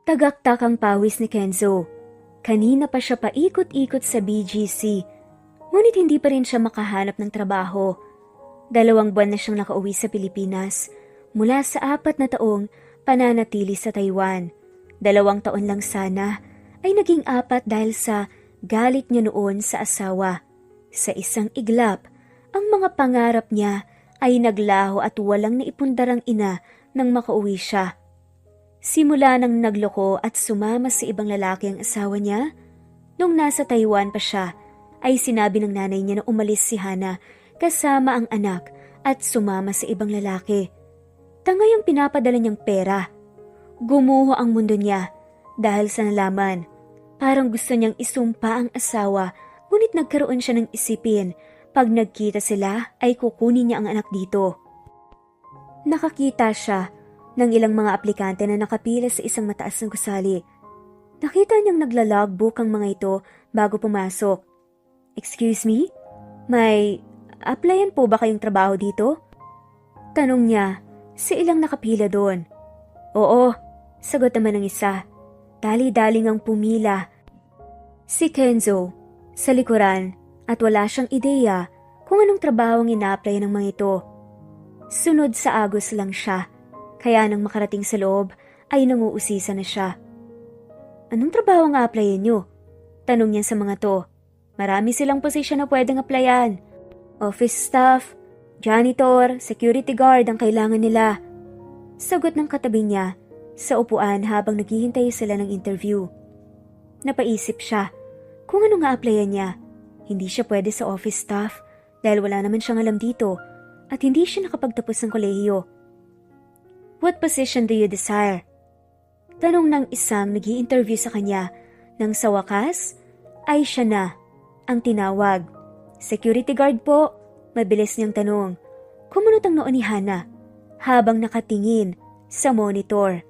Tagaktak ang pawis ni Kenzo. Kanina pa siya paikot-ikot sa BGC, ngunit hindi pa rin siya makahanap ng trabaho. 2 buwan na siyang nakauwi sa Pilipinas mula sa 4 na taong pananatili sa Taiwan. 2 taon lang sana ay naging 4 dahil sa galit niya noon sa asawa. Sa isang iglap, ang mga pangarap niya ay naglaho at walang naipundarang ina nang makauwi siya. Simula nang nagloko at sumama sa ibang lalaki ang asawa niya, nung nasa Taiwan pa siya, ay sinabi ng nanay niya na umalis si Hana kasama ang anak at sumama sa ibang lalaki. Tangay ang pinapadala niyang pera. Gumuho ang mundo niya dahil sa nalaman. Parang gusto niyang isumpa ang asawa, ngunit nagkaroon siya ng isipin. Pag nagkita sila ay kukunin niya ang anak dito. Nakakita siya ng ilang mga aplikante na nakapila sa isang mataas na gusali. Nakita niyang naglalogbook ang mga ito bago pumasok. "Excuse me? May applyan po ba kayong trabaho dito?" Tanong niya sa ilang nakapila doon. "Oo," sagot naman ng isa. Dali-daling ang pumila. Si Kenzo sa likuran at wala siyang ideya kung anong trabaho ang ina-applyan ng mga ito. Sunod sa agos lang siya. Kaya nang makarating sa loob ay nanguusisa na siya. "Anong trabaho nga applyan nyo?" Tanong niya sa mga to. "Marami silang posisyon na pwedeng applyan. Office staff, janitor, security guard ang kailangan nila." Sagot ng katabi niya sa upuan habang naghihintay sila ng interview. Napaisip siya kung ano nga applyan niya. Hindi siya pwede sa office staff dahil wala naman siyang alam dito at hindi siya nakapagtapos ng kolehiyo. "What position do you desire?" Tanong ng isang nag-i-interview sa kanya nang sa wakas ay siya na ang tinawag. "Security guard po," mabilis niyang tanong. Kumunot ang noo ni Hana habang nakatingin sa monitor.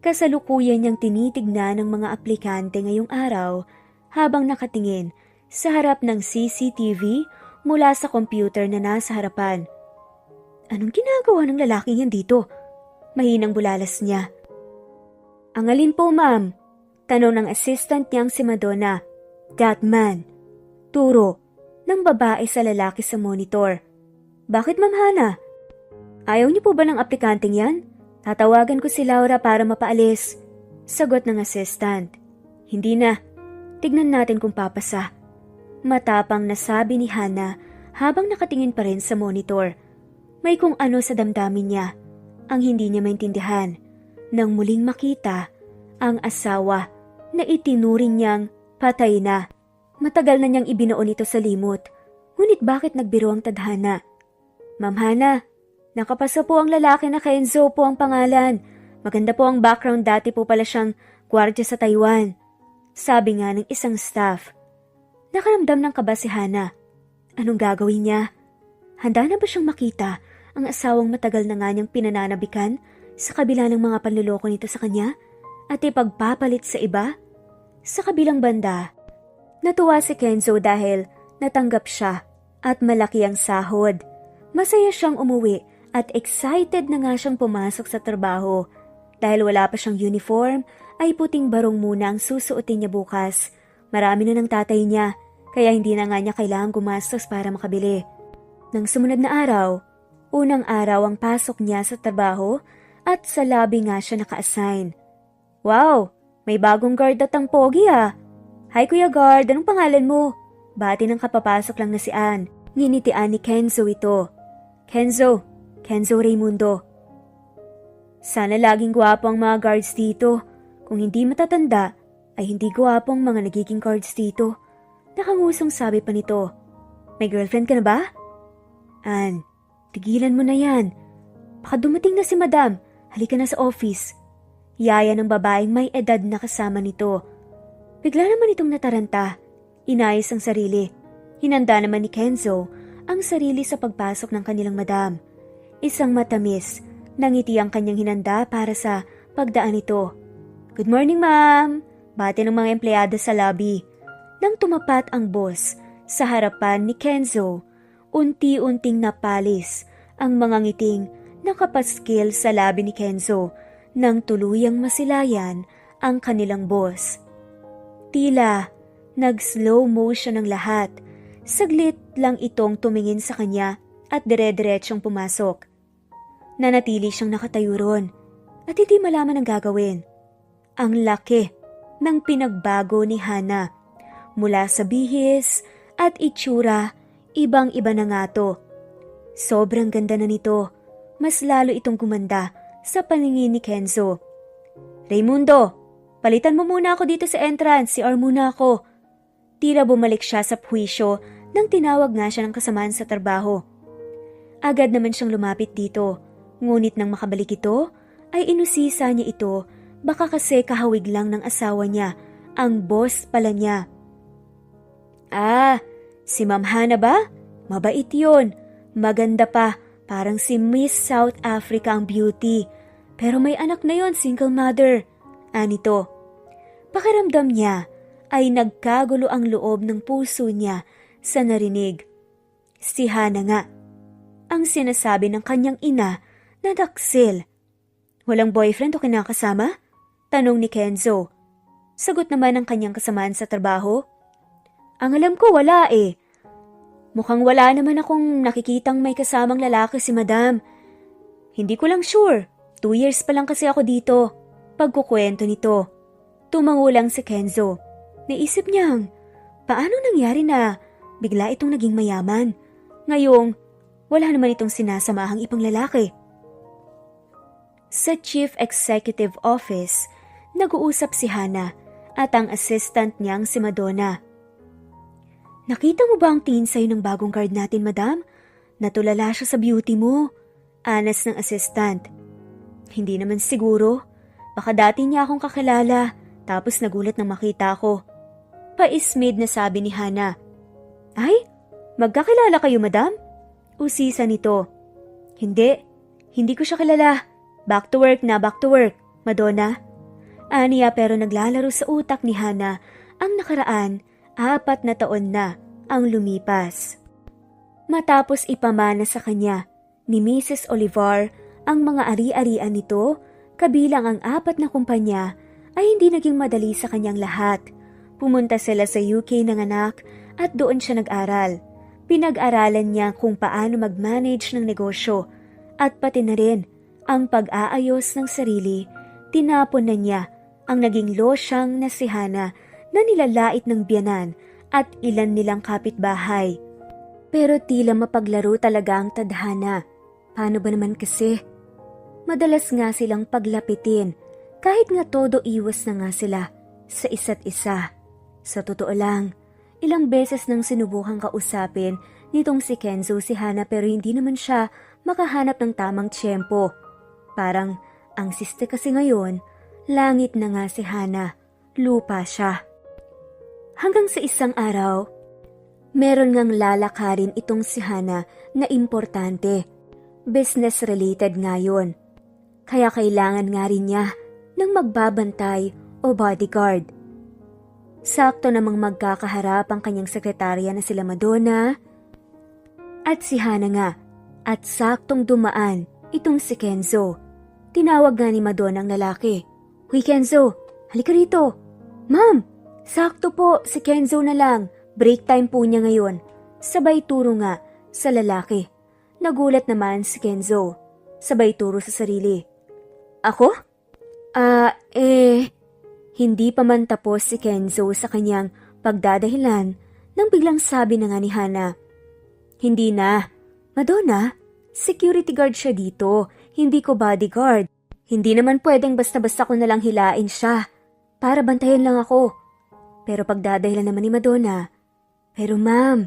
Kasalukuyan niyang tinitignan ng mga aplikante ngayong araw habang nakatingin sa harap ng CCTV mula sa computer na nasa harapan. Anong ginagawa ng lalaking yan dito? Mahinang bulalas niya. "Ang alin po, ma'am?" Tanong ng assistant niyang si Madonna. "That man." Turo ng babae sa lalaki sa monitor. "Bakit, Ma'am Hana? Ayaw niyo po ba ng aplikanteng yan? Tatawagan ko si Laura para mapaalis." Sagot ng assistant. "Hindi na. Tignan natin kung papasa." Matapang na sabi ni Hana habang nakatingin pa rin sa monitor. May kung ano sa damdamin niya ang hindi niya maintindihan nang muling makita ang asawa na itinuring niyang patay na. Matagal na niyang ibinuon ito sa limot, ngunit bakit nagbiro ang tadhana? "Ma'am Hana, nakapasa po ang lalaki na Kenzo po ang pangalan. Maganda po ang background, dati po pala siyang gwardiya sa Taiwan." Sabi nga ng isang staff. Nakaramdam ng kaba si Hana. Anong gagawin niya? Handa na ba siyang makita ang asawang matagal na nga niyang pinananabikan sa kabila ng mga panluloko nito sa kanya at ipagpapalit sa iba? Sa kabilang banda, natuwa si Kenzo dahil natanggap siya at malaki ang sahod. Masaya siyang umuwi at excited na nga siyang pumasok sa trabaho. Dahil wala pa siyang uniform, ay puting barong muna ang susuotin niya bukas. Marami na ng tatay niya, kaya hindi na nga niya kailangang gumastos para makabili. Nang sumunod na araw, unang araw ang pasok niya sa trabaho at sa lobby nga siya naka-assign. "Wow, may bagong guard at ang pogi ah. Hi Kuya Guard, anong pangalan mo?" Bati ng kapapasok lang na si Ann. Nginitian ni Kenzo ito. Kenzo Raimundo." "Sana laging gwapo ang mga guards dito. Kung hindi matatanda, ay hindi gwapo ang mga nagiging guards dito." Nakangusong sabi pa nito. "May girlfriend ka na ba?" "Ann, tigilan mo na yan. Baka dumating na si Madam. Halika na sa office." Yaya ng babaeng may edad na kasama nito. Bigla naman itong nataranta. Inayos ang sarili. Hinanda naman ni Kenzo ang sarili sa pagpasok ng kanilang madam. Isang matamis, nangiti ang kanyang hinanda para sa pagdaan nito. "Good morning, ma'am." Bati ng mga empleyado sa lobby. Nang tumapat ang boss sa harapan ni Kenzo, unti-unting napalis ang mga ngiting nakapaskil sa labi ni Kenzo nang tuluyang masilayan ang kanilang boss. Tila nag-slow motion ang lahat. Saglit lang itong tumingin sa kanya at dire-diretsyong pumasok. Nanatili siyang nakatayo ron at hindi malaman ang gagawin. Ang laki ng pinagbago ni Hana. Mula sa bihis at itsura, ibang-iba na nga to. Sobrang ganda na nito. Mas lalo itong gumanda sa paningin ni Kenzo. Raimundo, palitan mo muna ako dito sa entrance, CR muna ako. Tila bumalik siya sa puwisyo nang tinawag nga siya ng kasamaan sa trabaho. Agad naman siyang lumapit dito, ngunit nang makabalik ito, ay inusisa niya ito, baka kasi kahawig lang ng asawa niya, ang boss pala niya. Ah, si Ma'am Hana ba? Mabait yun. Maganda pa, parang si Miss South Africa ang beauty. Pero may anak na yon, single mother. Anito. Pakiramdam niya ay nagkagulo ang loob ng puso niya sa narinig. Si Hana nga, ang sinasabi ng kanyang ina na daksil. Walang boyfriend o kinakasama? Tanong ni Kenzo. Sagot naman ng kanyang kasamaan sa trabaho. Ang alam ko wala eh. Mukhang wala naman akong nakikitang may kasamang lalaki si Madam. Hindi ko lang sure. 2 years pa lang kasi ako dito. Pagkukwento nito. Tumango lang si Kenzo. Naisip niyang, paano nangyari na bigla itong naging mayaman? Ngayong, wala naman itong sinasamahang ibang lalaki. Sa Chief Executive Office, nag-uusap si Hana at ang assistant niyang si Madonna. Nakita mo ba ang tingin sa'yo ng bagong guard natin, Madam? Natulala siya sa beauty mo. Anas ng assistant. Hindi naman siguro. Baka dati niya akong kakilala, tapos nagulat nang makita ko. Paismid na sabi ni Hana. Ay, magkakilala kayo, Madam? Usisa nito. Hindi ko siya kilala. Back to work, Madonna. Aniya pero naglalaro sa utak ni Hana ang nakaraan, 4 na taon na ang lumipas. Matapos ipamana sa kanya ni Mrs. Olivar ang mga ari-arian nito, kabilang ang 4 na kumpanya, ay hindi naging madali sa kanyang lahat. Pumunta sila sa UK ng anak at doon siya nag-aral. Pinag-aralan niya kung paano mag-manage ng negosyo at pati na rin ang pag-aayos ng sarili. Tinapon na niya ang naging losyang na si Hana na nilalait ng biyanan at ilan nilang kapitbahay. Pero tila mapaglaro talaga ang tadhana. Paano ba naman kasi? Madalas nga silang paglapitin kahit nga todo iwas na nga sila sa isa't isa. Sa totoo lang, ilang beses nang sinubukang kausapin nitong si Kenzo si Hana pero hindi naman siya makahanap ng tamang tiyempo. Parang ang siste kasi ngayon, langit na nga si Hana, lupa siya. Hanggang sa isang araw, meron ngang lalakarin itong si Hana na importante. Business-related nga yun. Kaya kailangan nga rin niya ng magbabantay o bodyguard. Sakto namang magkakaharap ang kanyang sekretarya na sila Madonna at si Hana nga. At saktong dumaan itong si Kenzo. Tinawag nga ni Madonna ang lalaki. Huy Kenzo, halika rito. Ma'am, sakto po si Kenzo na lang. Break time po niya ngayon. Sabay turo nga sa lalaki. Nagulat naman si Kenzo. Sabay turo sa sarili. Ako? Hindi pa man tapos si Kenzo sa kanyang pagdadahilan nang biglang sabi na nga ni Hana. Hindi na. Madonna, security guard siya dito. Hindi ko bodyguard. Hindi naman pwedeng basta-basta ko nalang hilain siya. Para bantayan lang ako. Pero pagdadahilan naman ni Madonna. Pero ma'am,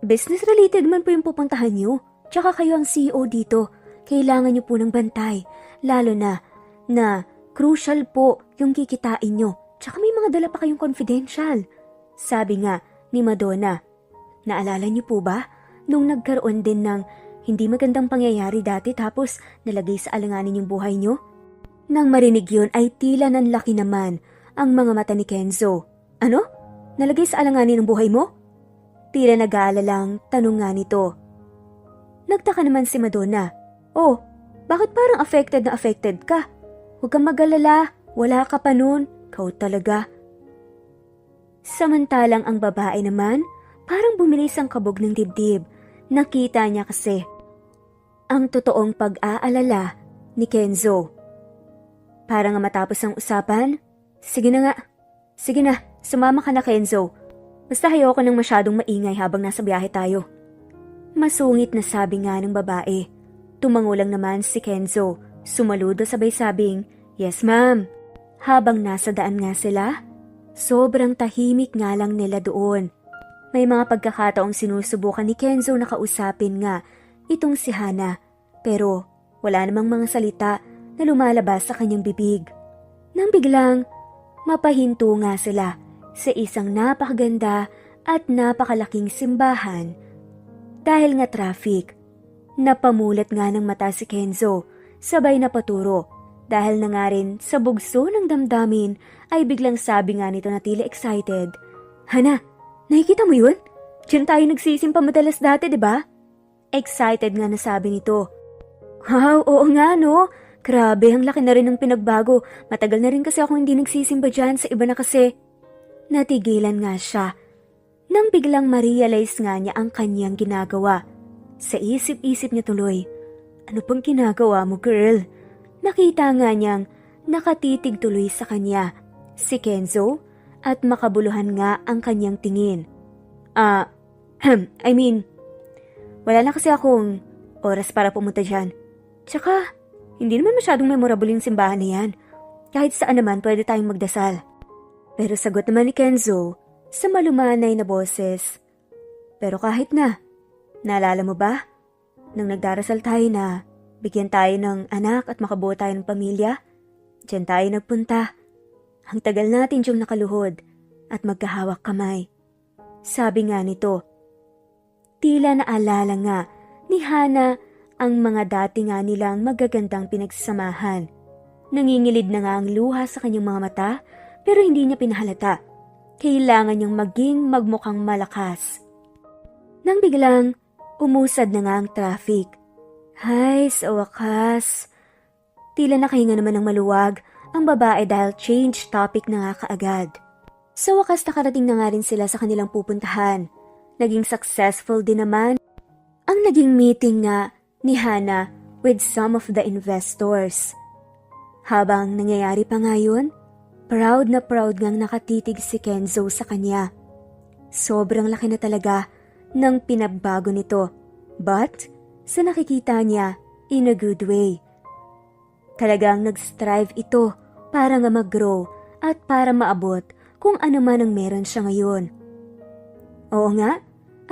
business related man po yung pupuntahan niyo. Tsaka kayo ang CEO dito. Kailangan niyo po ng bantay. Lalo na crucial po yung kikitain niyo. Tsaka may mga dala pa kayong confidential. Sabi nga ni Madonna. Naalala niyo po ba? Nung nagkaroon din ng hindi magandang pangyayari dati tapos nalagay sa alanganin yung buhay niyo? Nang marinig yun ay tila nanlaki naman ang mga mata ni Kenzo. Ano? Nalagay sa alanganin ng buhay mo? Tila nag-aalalang tanong nga nito. Nagtaka naman si Madonna. Oh, bakit parang affected na affected ka? Huwag kang mag-alala. Wala ka pa nun, kau talaga. Samantalang ang babae naman, parang bumilis ang kabog ng dibdib. Nakita niya kasi ang totoong pag-aalala ni Kenzo. Para nga matapos ang usapan, sige na nga. Sige na, sumama ka na Kenzo. Basta ayoko nang masyadong maingay habang nasa biyahe tayo. Masungit na sabi nga ng babae. Tumango lang naman si Kenzo. Sumaludo sabay sabing, "Yes ma'am." Habang nasa daan nga sila, sobrang tahimik nga lang nila doon. May mga pagkakataong sinusubukan ni Kenzo na kausapin nga itong si Hana, pero wala namang mga salita na lumalabas sa kanyang bibig. Nang biglang, mapahinto nga sila sa isang napakaganda at napakalaking simbahan. Dahil nga traffic, napamulat nga ng mata si Kenzo, sabay na paturo. Dahil na nga rin sa bugso ng damdamin ay biglang sabi nga nito na tila excited, "Hana, nakikita mo yun? Diyan tayo nagsisimpa madalas dati, diba?" Excited nga na sabi nito. "Wow, oo nga no. Grabe, ang laki na rin ng pinagbago. Matagal na rin kasi ako hindi nagsisimba dyan, sa iba na kasi." Natigilan nga siya. Nang biglang ma-realize nga niya ang kanyang ginagawa. Sa isip-isip niya tuloy, "Ano pang ginagawa mo, girl?" Nakita nga niyang nakatitig tuloy sa kanya si Kenzo at makabuluhan nga ang kanyang tingin. I mean, wala na kasi akong oras para pumunta dyan. Tsaka, hindi naman masyadong memorable yung simbahan na yan. Kahit saan naman pwede tayong magdasal." Pero sagot naman ni Kenzo sa malumanay na boses, "Pero kahit na, naalala mo ba? Nang nagdarasal tayo na bigyan tayo ng anak at makabuo tayo ng pamilya, diyan tayo nagpunta. Ang tagal natin diyong nakaluhod at magkahawak kamay." Sabi nga nito. Tila naalala nga ni Hana ang mga dati nga nilang magagandang pinagsamahan. Nangingilid na nga ang luha sa kanyang mga mata pero hindi niya pinahalata. Kailangan niyang magmukhang malakas. Nang biglang, umusad na nga ang traffic. Hay, sa wakas. Tila nakahinga naman ng maluwag ang babae dahil change topic na nga kaagad. Sa wakas nakarating na nga rin sila sa kanilang pupuntahan. Naging successful din naman ang naging meeting nga ni Hana with some of the investors. Habang nangyayari pa nga yun, proud ngang nakatitig si Kenzo sa kanya. Sobrang laki na talaga ng pinagbago nito. But, sa nakikita niya, in a good way. Talagang nag-strive ito para nga mag-grow at para maabot kung ano man ang meron siya ngayon. Oo nga,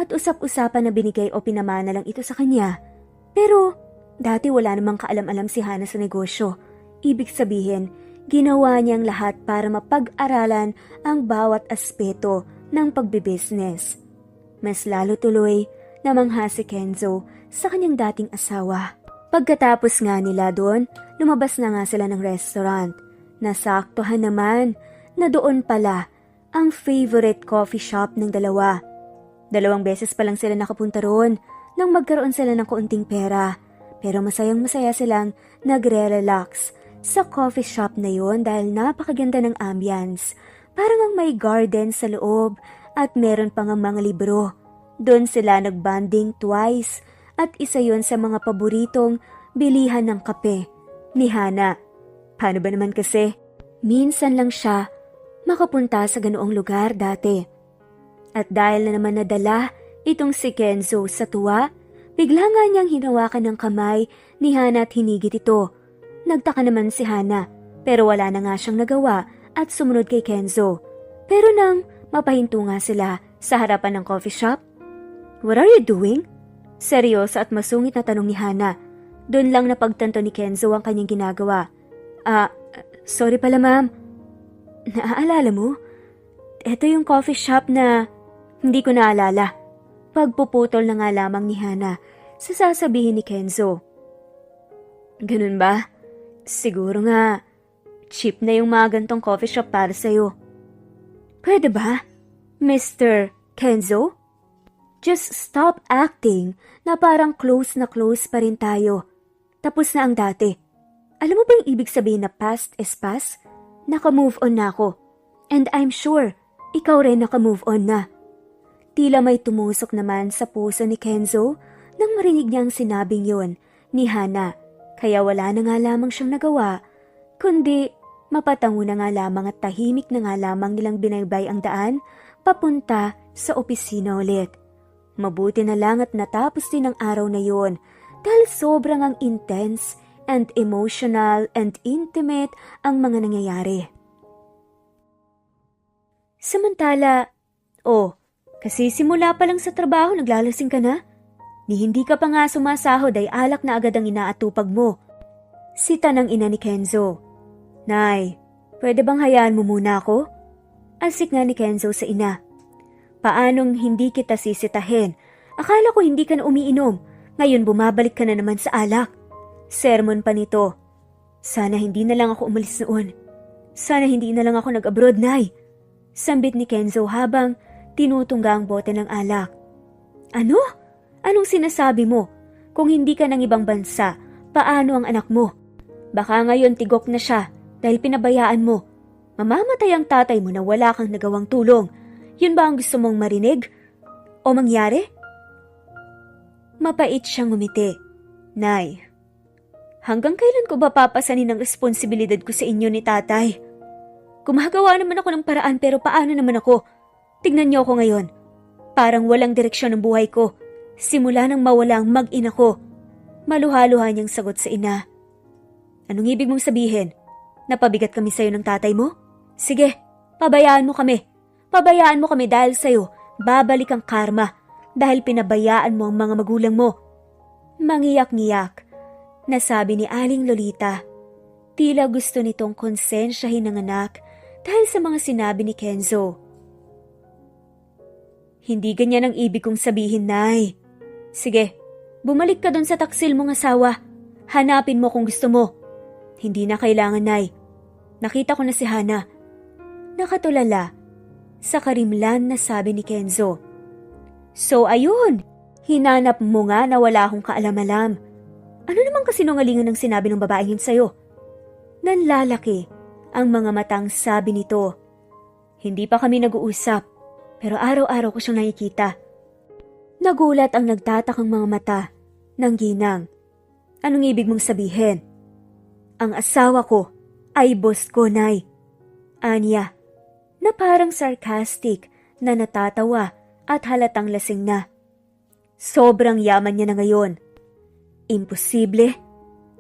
at usap-usapan na binigay o pinamana lang ito sa kanya. Pero, dati wala namang kaalam-alam si Hana sa negosyo. Ibig sabihin, ginawa niyang lahat para mapag-aralan ang bawat aspeto ng pagbibusiness. Mas lalo tuloy namangha si Kenzo sa kanyang dating asawa. Pagkatapos nga nila doon, lumabas na nga sila ng restaurant. Nasaktuhan naman na doon pala ang favorite coffee shop ng dalawa. 2 beses pa lang sila nakapunta roon nang magkaroon sila ng kaunting pera. Pero masayang-masaya silang nagre-relax sa coffee shop na yon dahil napakaganda ng ambience. Parang ang may garden sa loob at meron pang mga libro. Doon sila nagbanding twice at isa yon sa mga paboritong bilihan ng kape ni Hana. Paano ba naman kasi? Minsan lang siya makapunta sa ganoong lugar dati. At dahil na naman nadala itong si Kenzo sa tuwa, bigla nga niyang hinawakan ng kamay ni Hana at hinigit ito. Nagtaka naman si Hana pero wala na nga siyang nagawa at sumunod kay Kenzo. Pero nang mapahinto nga sila sa harapan ng coffee shop, "What are you doing?" Seryoso at masungit na tanong ni Hana. Doon lang napagtanto ni Kenzo ang kanyang ginagawa. Sorry pala ma'am. Naaalala mo? Ito yung coffee shop na hindi ko naalala. Pagpuputol na nga lamang ni Hana sa sasabihin ni Kenzo. Ganun ba? Siguro nga, cheap na yung mga gantong coffee shop para sa'yo. Pwede ba, Mr. Kenzo? Just stop acting na parang close na close pa rin tayo. Tapos na ang dati. Alam mo ba yung ibig sabihin na past is past? Naka-move on na ako. And I'm sure, ikaw rin naka-move on na. Tila may tumusok naman sa puso ni Kenzo nang marinig niyang sinabing yun ni Hana. Kaya wala na nga lamang siyang nagawa, kundi mapatango na nga lamang at tahimik na nga lamang nilang binaybay ang daan papunta sa opisina ulit. Mabuti na lang at natapos din ang araw na yun dahil sobrang ang intense and emotional and intimate ang mga nangyayari. Samantala, kasi simula pa lang sa trabaho naglalasing ka na? Ni hindi ka pa nga sumasahod ay alak na agad ang inaatupag mo. Sita ng ina ni Kenzo. Nay, pwede bang hayaan mo muna ako? Asik nga ni Kenzo sa ina. Paanong hindi kita sisitahin? Akala ko hindi ka na umiinom. Ngayon bumabalik ka na naman sa alak. Sermon pa nito. Sana hindi na lang ako umalis noon. Sana hindi na lang ako nag-abroad, Nay. Sambit ni Kenzo habang tinutungga ang bote ng alak. Ano? Anong sinasabi mo? Kung hindi ka ng ibang bansa, paano ang anak mo? Baka ngayon tigok na siya dahil pinabayaan mo. Mamamatay ang tatay mo na wala kang nagawang tulong. Yun ba ang gusto mong marinig? O mangyari? Mapait siyang ngumiti. Nay, hanggang kailan ko ba papasanin ang responsibilidad ko sa inyo ni tatay? Gumagawa naman ako ng paraan pero paano naman ako? Tignan niyo ako ngayon. Parang walang direksyon ang buhay ko. Simula nang mawala ang mag-ina ko. Maluha-luha niyang sagot sa ina. Anong ibig mong sabihin? Napabigat kami sa'yo ng tatay mo? Sige, pabayaan mo kami. Pabayaan mo kami dahil sa'yo babalik ang karma dahil pinabayaan mo ang mga magulang mo. Mangiyak-ngiyak, nasabi ni Aling Lolita. Tila gusto nitong konsensyahin ng anak dahil sa mga sinabi ni Kenzo. Hindi ganyan ang ibig kong sabihin, Nay. Sige, bumalik ka dun sa taksil mong asawa. Hanapin mo kung gusto mo. Hindi na kailangan, Nay. Nakita ko na si Hana. Nakatulala. Sa karimlan na sabi ni Kenzo. So ayun, hinanap mo nga na wala akong kaalam-alam. Ano namang kasinungalingan ng sinabi ng babaeng yun sa'yo? Nanlalaki ang mga matang sabi nito. Hindi pa kami nag-uusap, pero araw-araw ko siyang nakikita. Nagulat ang nagtatakang mga mata ng ginang. Anong ibig mong sabihin? Ang asawa ko ay boss ko, Nay. Anya, na parang sarcastic na natatawa at halatang lasing na. Sobrang yaman niya na ngayon. Imposible.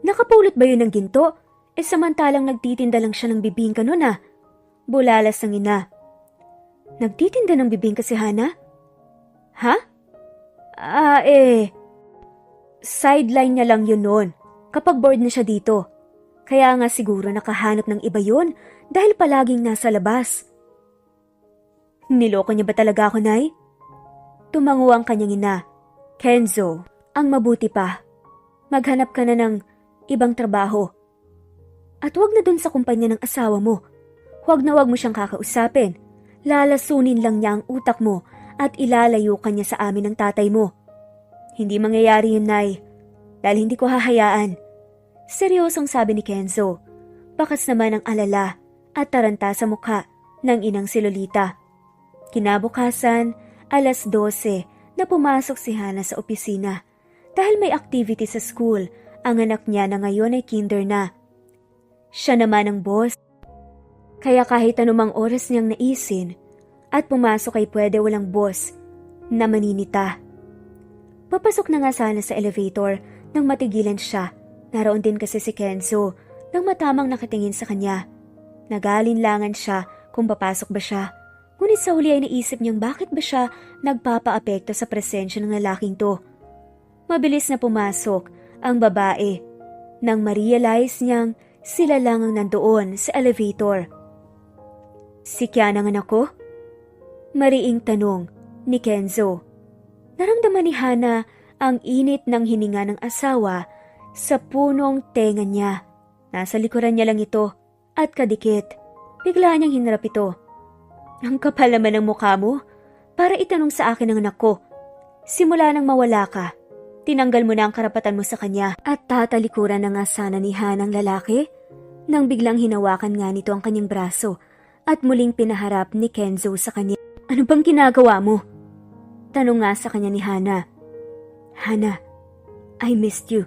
Nakapulot ba yun ng ginto? Samantalang nagtitinda lang siya ng bibingka noon ah. Bulalas ng ina. Nagtitinda ng bibingka si Hana? Ha? Sideline niya lang yun noon. Kapag bored na siya dito. Kaya nga siguro nakahanap ng iba yun dahil palaging nasa labas. Niloko niya ba talaga ako, Nay? Tumango ang kanyang ina. Kenzo, ang mabuti pa. Maghanap ka na ng ibang trabaho. At wag na dun sa kumpanya ng asawa mo. Wag na wag mo siyang kakausapin. Lalasunin lang niya ang utak mo at ilalayo ka niya sa amin ng tatay mo. Hindi mangyayari yun, Nay. Dahil hindi ko hahayaan. Seryosong sabi ni Kenzo. Bakas naman ang alala at taranta sa mukha ng inang si Lolita. Kinabukasan, 12:00 na pumasok si Hana sa opisina. Dahil may activity sa school, ang anak niya na ngayon ay kinder na. Siya naman ang boss. Kaya kahit anumang oras niyang naisin at pumasok ay pwede walang boss na maninita. Papasok na nga sana sa elevator nang matigilan siya. Naroon din kasi si Kenzo nang matamang nakatingin sa kanya. Nagalinlangan siya kung papasok ba siya. Ngunit sa huli ay naisip niyang bakit ba siya nagpapaapekto sa presensya ng lalaking to. Mabilis na pumasok ang babae nang ma-realize niyang sila lang ang nandoon sa elevator. Si Kiana ang anak ko? Mariing tanong ni Kenzo. Naramdaman ni Hana ang init ng hininga ng asawa sa punong tenga niya. Nasa likuran niya lang ito at kadikit. Bigla niyang hinarap ito. Ang kapal naman ng mukha mo para itanong sa akin ang anak ko. Simula nang mawala ka, tinanggal mo na ang karapatan mo sa kanya at tatalikuran na nga sana ni Hana ang lalaki. Nang biglang hinawakan nga nito ang kanyang braso at muling pinaharap ni Kenzo sa kanya. Ano bang ginagawa mo? Tanong nga sa kanya ni Hana. Hana, I missed you.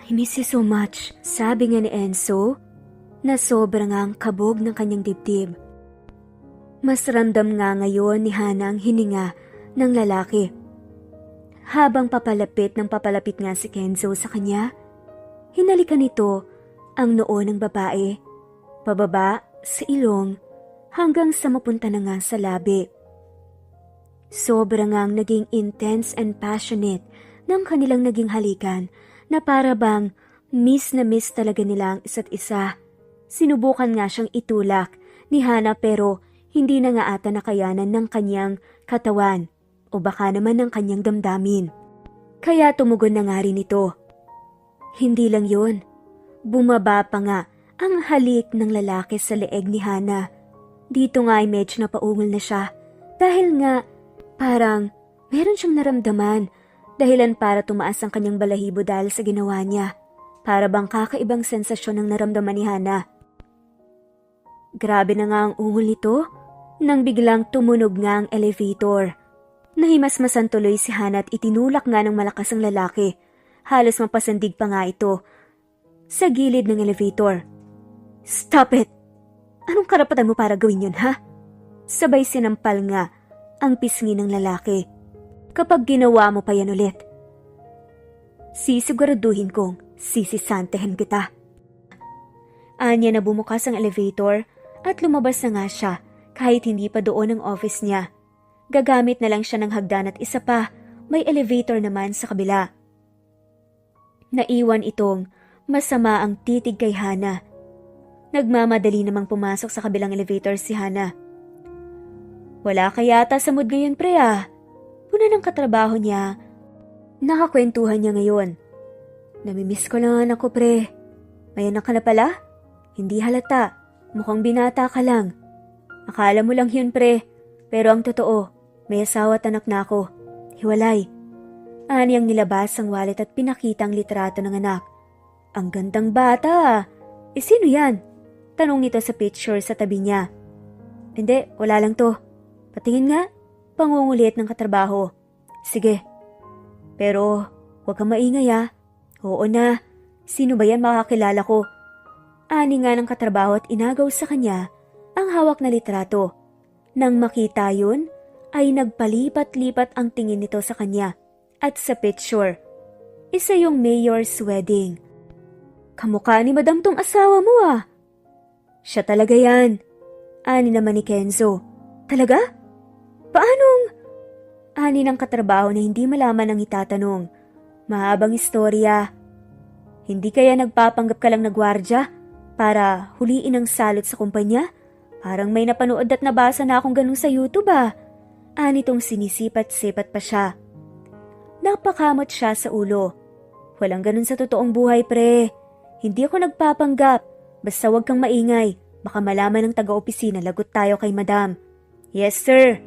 I miss you so much. Sabi nga ni Enzo na sobrang ang kabog ng kanyang dibdib. Mas ramdam nga ngayon ni Hana ang hininga ng lalaki. Habang papalapit nga si Kenzo sa kanya, hinalikan nito ang noo ng babae, pababa sa ilong hanggang sa mapunta na nga sa labi. Sobrang ngang naging intense and passionate ng kanilang naging halikan na para bang miss na miss talaga nila ang isa't isa. Sinubukan nga siyang itulak ni Hana pero hindi na nga ata nakayanan ng kanyang katawan o baka naman ng kanyang damdamin. Kaya tumugon na nga rin ito. Hindi lang yun. Bumaba pa nga ang halik ng lalaki sa leeg ni Hana. Dito nga ay medyo napaungol na siya dahil nga parang meron siyang naramdaman dahilan para tumaas ang kanyang balahibo dahil sa ginawa niya. Para bang kakaibang sensasyon ang naramdaman ni Hana. Grabe na nga ang ungol nito nang biglang tumunog nga ang elevator. Nahimasmasan tuloy si Hana at itinulak nga ng malakas ang lalaki. Halos mapasandig pa nga ito sa gilid ng elevator. Stop it! Anong karapatan mo para gawin yun, ha? Sabay sinampal nga ang pisngi ng lalaki. Kapag ginawa mo pa yan ulit, sisiguraduhin kong sisisantehin kita. Anya na bumukas ang elevator at lumabas na nga siya kahit hindi pa doon ang office niya. Gagamit na lang siya ng hagdan at isa pa, may elevator naman sa kabila. Naiwan itong masama ang titig kay Hana. Nagmamadali namang pumasok sa kabilang elevator si Hana. Wala ka yata sa mood ngayon, pre ah. Puna ng katrabaho niya. Nakakwentuhan niya ngayon. Namimiss ko lang ako, pre. May anak ka na pala? Hindi halata. Mukhang binata ka lang. Akala mo lang yun, pre. Pero ang totoo, may asawa at anak na ako. Hiwalay. Aniyang nilabas ang wallet at pinakita ang litrato ng anak. Ang gandang bata. Sino yan? Tanong nito sa picture sa tabi niya. Hindi, wala lang to. Patingin nga. Pangungulit ng katrabaho. Sige. Pero, huwag kang maingay ah. Oo na. Sino ba yan makakilala ko? Ani nga ng katrabaho at inagaw sa kanya ang hawak na litrato. Nang makita yun, ay nagpalipat-lipat ang tingin nito sa kanya. At sa picture, isa yung mayor's wedding. Kamukha ni Madam tong asawa mo ah. Siya talaga yan. Ani naman ni Kenzo. Talaga? Paanong? Ani ng katrabaho na hindi malaman ang itatanong. Mahabang istorya. Hindi kaya nagpapanggap ka lang na gwardya para huliin ang salot sa kumpanya? Parang may napanood at nabasa na akong ganun sa YouTube ah. Ani tong sinisipat-sipat pa siya. Napakamot siya sa ulo. Walang ganun sa totoong buhay, pre. Hindi ako nagpapanggap. Basta wag kang maingay. Baka malaman ng taga-opisina lagot tayo kay madam. Yes, sir.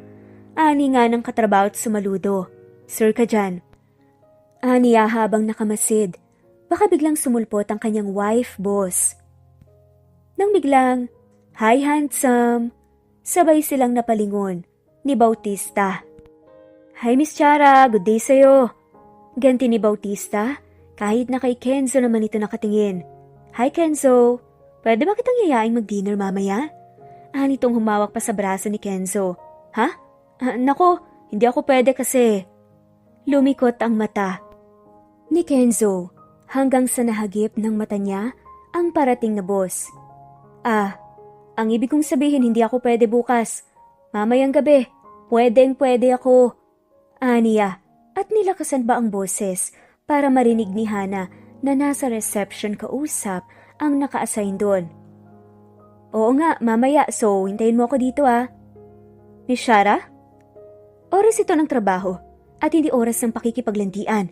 Ani nga ng katrabaho at sumaludo. Sir ka dyan. Aniya habang nakamasid. Baka biglang sumulpot ang kanyang wife, boss. Nang biglang, hi handsome. Sabay silang napalingon ni Bautista. Hi Miss Chara, good day sa'yo. Ganti ni Bautista, kahit na kay Kenzo naman ito nakatingin. Hi Kenzo, pwede ba kitang yayaing mag-dinner mamaya? Anitong humawak pa sa braso ni Kenzo. Ha? Nako, hindi ako pwede kasi. Lumikot ang mata ni Kenzo hanggang sa nahagip ng mata niya ang parating na boss. Ang ibig kong sabihin hindi ako pwede bukas. Mamayang gabi, pwede ako. Aniya, at nilakasan ba ang boses para marinig ni Hana na nasa reception kausap ang naka-assign doon. Oo nga, mamaya, so hintayin mo ako dito ah. Miss Shara? Oras ito ng trabaho at hindi oras ng pakikipaglandian.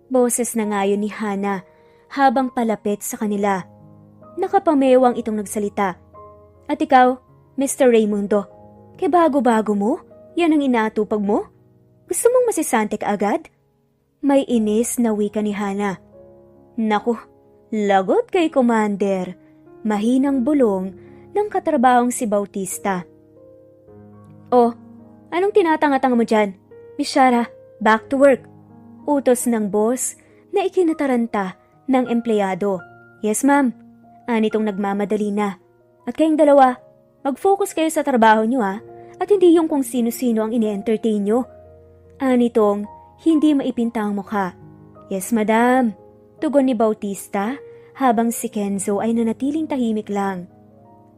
Boses na ngayon ni Hana habang palapit sa kanila. Nakapamewang itong nagsalita. At ikaw, Mr. Raimundo, kay bago-bago mo? Yan ang inaatupag mo? Gusto mong masisante ka agad? May inis na wika ni Hana. Naku, lagot kay Commander. mahinang bulong ng katrabahong si Bautista. "Oh, anong tinatanga-tanga mo dyan? Miss Shara, back to work." Utos ng boss na ikinataranta ng empleyado. "Yes ma'am," anitong nagmamadali na. "At kayong dalawa, mag-focus kayo sa trabaho nyo at hindi yung kung sino-sino ang ini-entertain nyo." Anitong hindi maipinta ang mukha. "Yes madam," tugon ni Bautista habang si Kenzo ay nanatiling tahimik lang.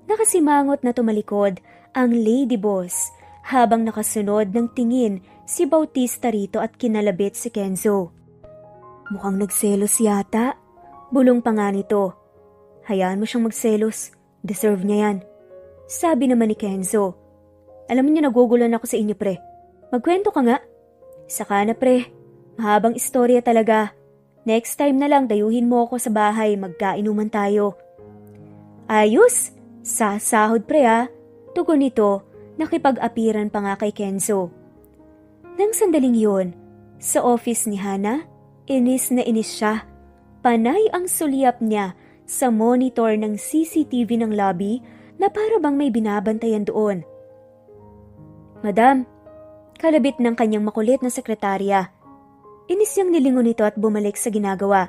Nakasimangot na tumalikod ang lady boss habang nakasunod ng tingin si Bautista rito at kinalabit si Kenzo. "Mukhang nagselos yata," bulong pa nga nito. "Hayaan mo siyang magselos, deserve niya yan," sabi naman ni Kenzo. "Alam niyo nagugulan ako sa inyo pre, magkwento ka nga." "Saka na pre, mahabang istorya talaga. Next time na lang dayuhin mo ako sa bahay, magkainuman tayo." "Ayos, sasahod pre tugon nito, nakipag-apiran pa nga kay Kenzo. Nang sandaling yun, sa office ni Hana, inis na inis siya. Panay ang sulyap niya sa monitor ng CCTV ng lobby na para bang may binabantayan doon. "Madam," kalabit ng kanyang makulit na sekretarya. Inis niyang nilingon nito at bumalik sa ginagawa.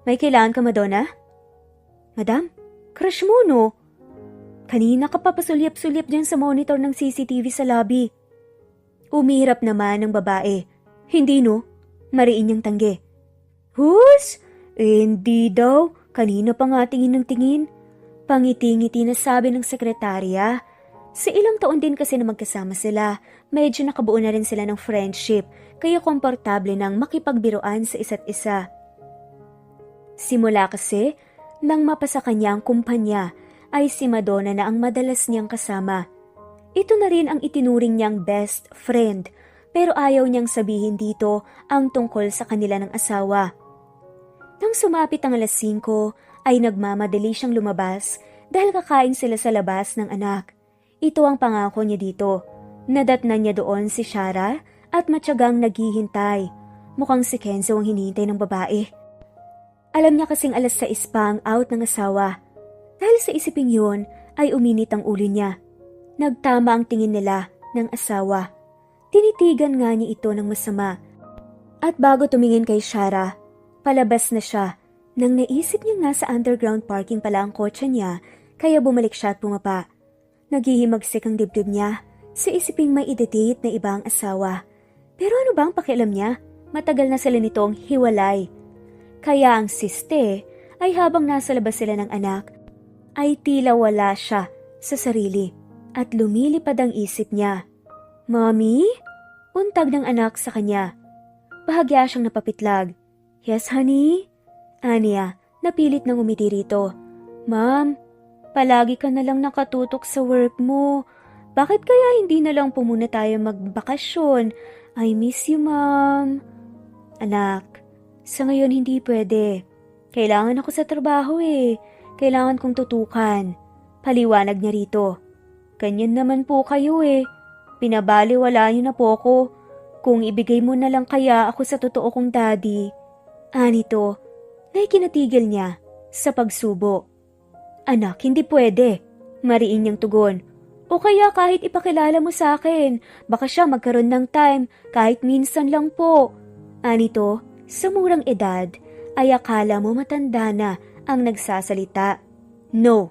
"May kailangan ka, Madonna?" "Madam, crush mo no? Kanina ka pa pasulyap-sulyap dyan sa monitor ng CCTV sa lobby." Umirap naman ng babae. "Hindi no?" Mariin niyang tanggi. "Hus? Hindi daw. Kanina pa nga tingin ng tingin." Pangiti-ngiti na sabi ng sekretarya. Sa ilang taon din kasi na magkasama sila, medyo nakabuo na rin sila ng friendship, kaya komportable nang makipagbiruan sa isa't isa. Simula kasi, nang mapasa kanya ang kumpanya, ay si Madonna na ang madalas niyang kasama. Ito na rin ang itinuring niyang best friend, pero ayaw niyang sabihin dito ang tungkol sa kanila ng asawa. Nang sumapit ang 5:00, ay nagmamadali siyang lumabas dahil kakain sila sa labas ng anak. Ito ang pangako niya dito. Nadatnan niya doon si Shara at matyagang naghihintay. Mukhang si Kenzo ang hinihintay ng babae. Alam niya kasing 6:00 pa ang out ng asawa. Dahil sa isiping yun, ay uminit ang ulo niya. Nagtama ang tingin nila ng asawa. Tinitigan nga niya ito ng masama. At bago tumingin kay Shara, palabas na siya. Nang naisip niyang nasa underground parking pala ang kotse niya, kaya bumalik siya at bumaba. Naghihimagsik ang dibdib niya sa isiping may i-date na ibang asawa. Pero ano ba ang pakialam niya? Matagal na sila nitong hiwalay. Kaya ang siste ay habang nasa labas sila ng anak, ay tila wala siya sa sarili at lumilipad ang isip niya. "Mommy?" Untag ng anak sa kanya. Bahagya siyang napapitlag. "Yes, honey?" Aniya, napilit nang umiti rito. "Ma'am, palagi ka na lang nakatutok sa work mo. Bakit kaya hindi na lang po muna tayo magbakasyon? I miss you, ma'am." "Anak, sa ngayon hindi pwede. Kailangan ako sa trabaho Kailangan kong tutukan." Paliwanag niya rito. "Ganyan naman po kayo Pinabaliwala niyo na po ako. Kung ibigay mo na lang kaya ako sa totoo kong daddy." Anito, na ikinatigil niya sa pagsubo. "Anak, hindi pwede." Mariin niyang tugon. "O kaya kahit ipakilala mo sa akin, baka siya magkaroon ng time kahit minsan lang po." Anito, sa murang edad, ay akala mo matanda na ang nagsasalita. "No,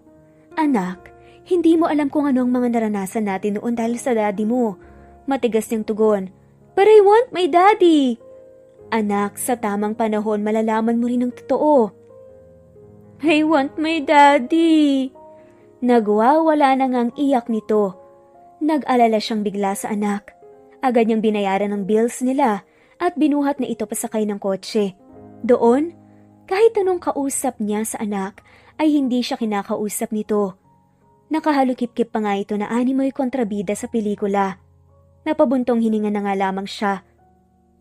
anak, hindi mo alam kung ano ang mga naranasan natin noon dahil sa daddy mo." Matigas niyang tugon. "But I want my daddy." "Anak, sa tamang panahon malalaman mo rin ang totoo." "I want my daddy." Nagwawala na ngang iyak nito. Nag-alala siyang bigla sa anak. Agad niyang binayaran ang bills nila at binuhat na ito pasakay ng kotse. Doon, kahit anong kausap niya sa anak, ay hindi siya kinakausap nito. Nakahalukip-kip pa nga ito na animoy kontrabida sa pelikula. Napabuntong hininga na nga lamang siya.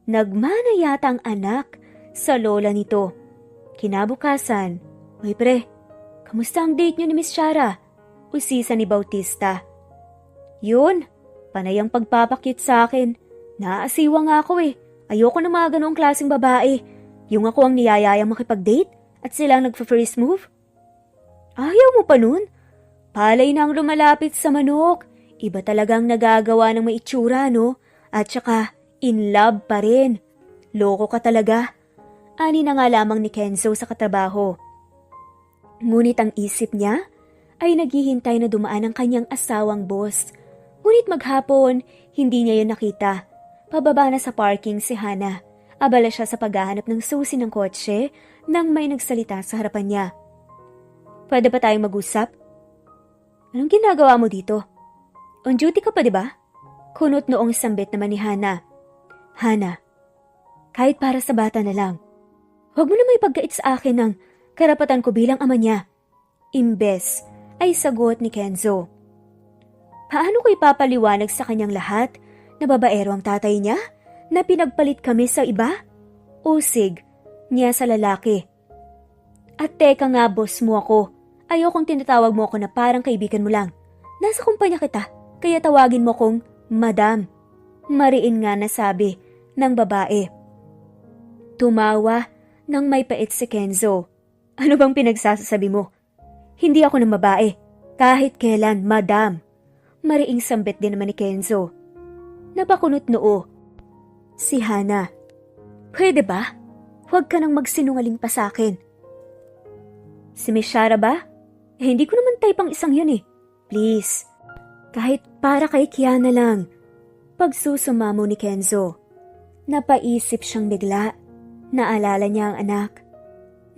Nagmana yata ang anak sa lola nito. Kinabukasan, "Uy pre, kamusta ang date niyo ni Miss Shara?" Usisa ni Bautista. "Yun, panay ang pagpapakyut sa akin. Naasiwa nga ako Ayoko na mga ganoong klaseng babae. Yung ako ang niyayayang makipag-date at sila ang nagfa-first move." Ayaw mo pa nun? Palay na ang lumalapit sa manok. Iba talagang nagagawa ng maitsura, no? At saka, in love pa rin. Loko ka talaga. Ani na nga lamang ni Kenzo sa katrabaho. Ngunit ang isip niya ay naghihintay na dumaan ang kanyang asawang boss. Ngunit maghapon, hindi niya yun nakita. Pababa na sa parking si Hana. Abala siya sa paghahanap ng susi ng kotse nang may nagsalita sa harapan niya. Pwede ba tayong mag-usap? Anong ginagawa mo dito? On duty ka pa, di ba? Kunot noong sambit naman ni Hana. Hana, kahit para sa bata na lang, huwag mo na may pagkait sa akin ng karapatan ko bilang ama niya. Imbes ay sagot ni Kenzo. Paano ko ipapaliwanag sa kanyang lahat na babaero ang tatay niya? Na pinagpalit kami sa iba? Usig niya sa lalaki. At teka nga, boss mo ako. Ayokong tinatawag mo ako na parang kaibigan mo lang. Nasa kumpanya kita, kaya tawagin mo kong Madam. Mariin nga nasabi ng babae. Tumawa nang may pait si Kenzo. Ano bang pinagsasabi mo? Hindi ako ng babae. Kahit kailan, Madam. Mariing sambit din naman ni Kenzo. Napakunot noo si Hana. Pwede ba? Huwag ka nang magsinungaling pa sa akin. Si Miss Shara ba? Hindi ko naman type ang isang yun eh. Please. Kahit para kay Kiana lang. Pagsusumamo ni Kenzo. Napaisip siyang bigla. Naalala niya ang anak.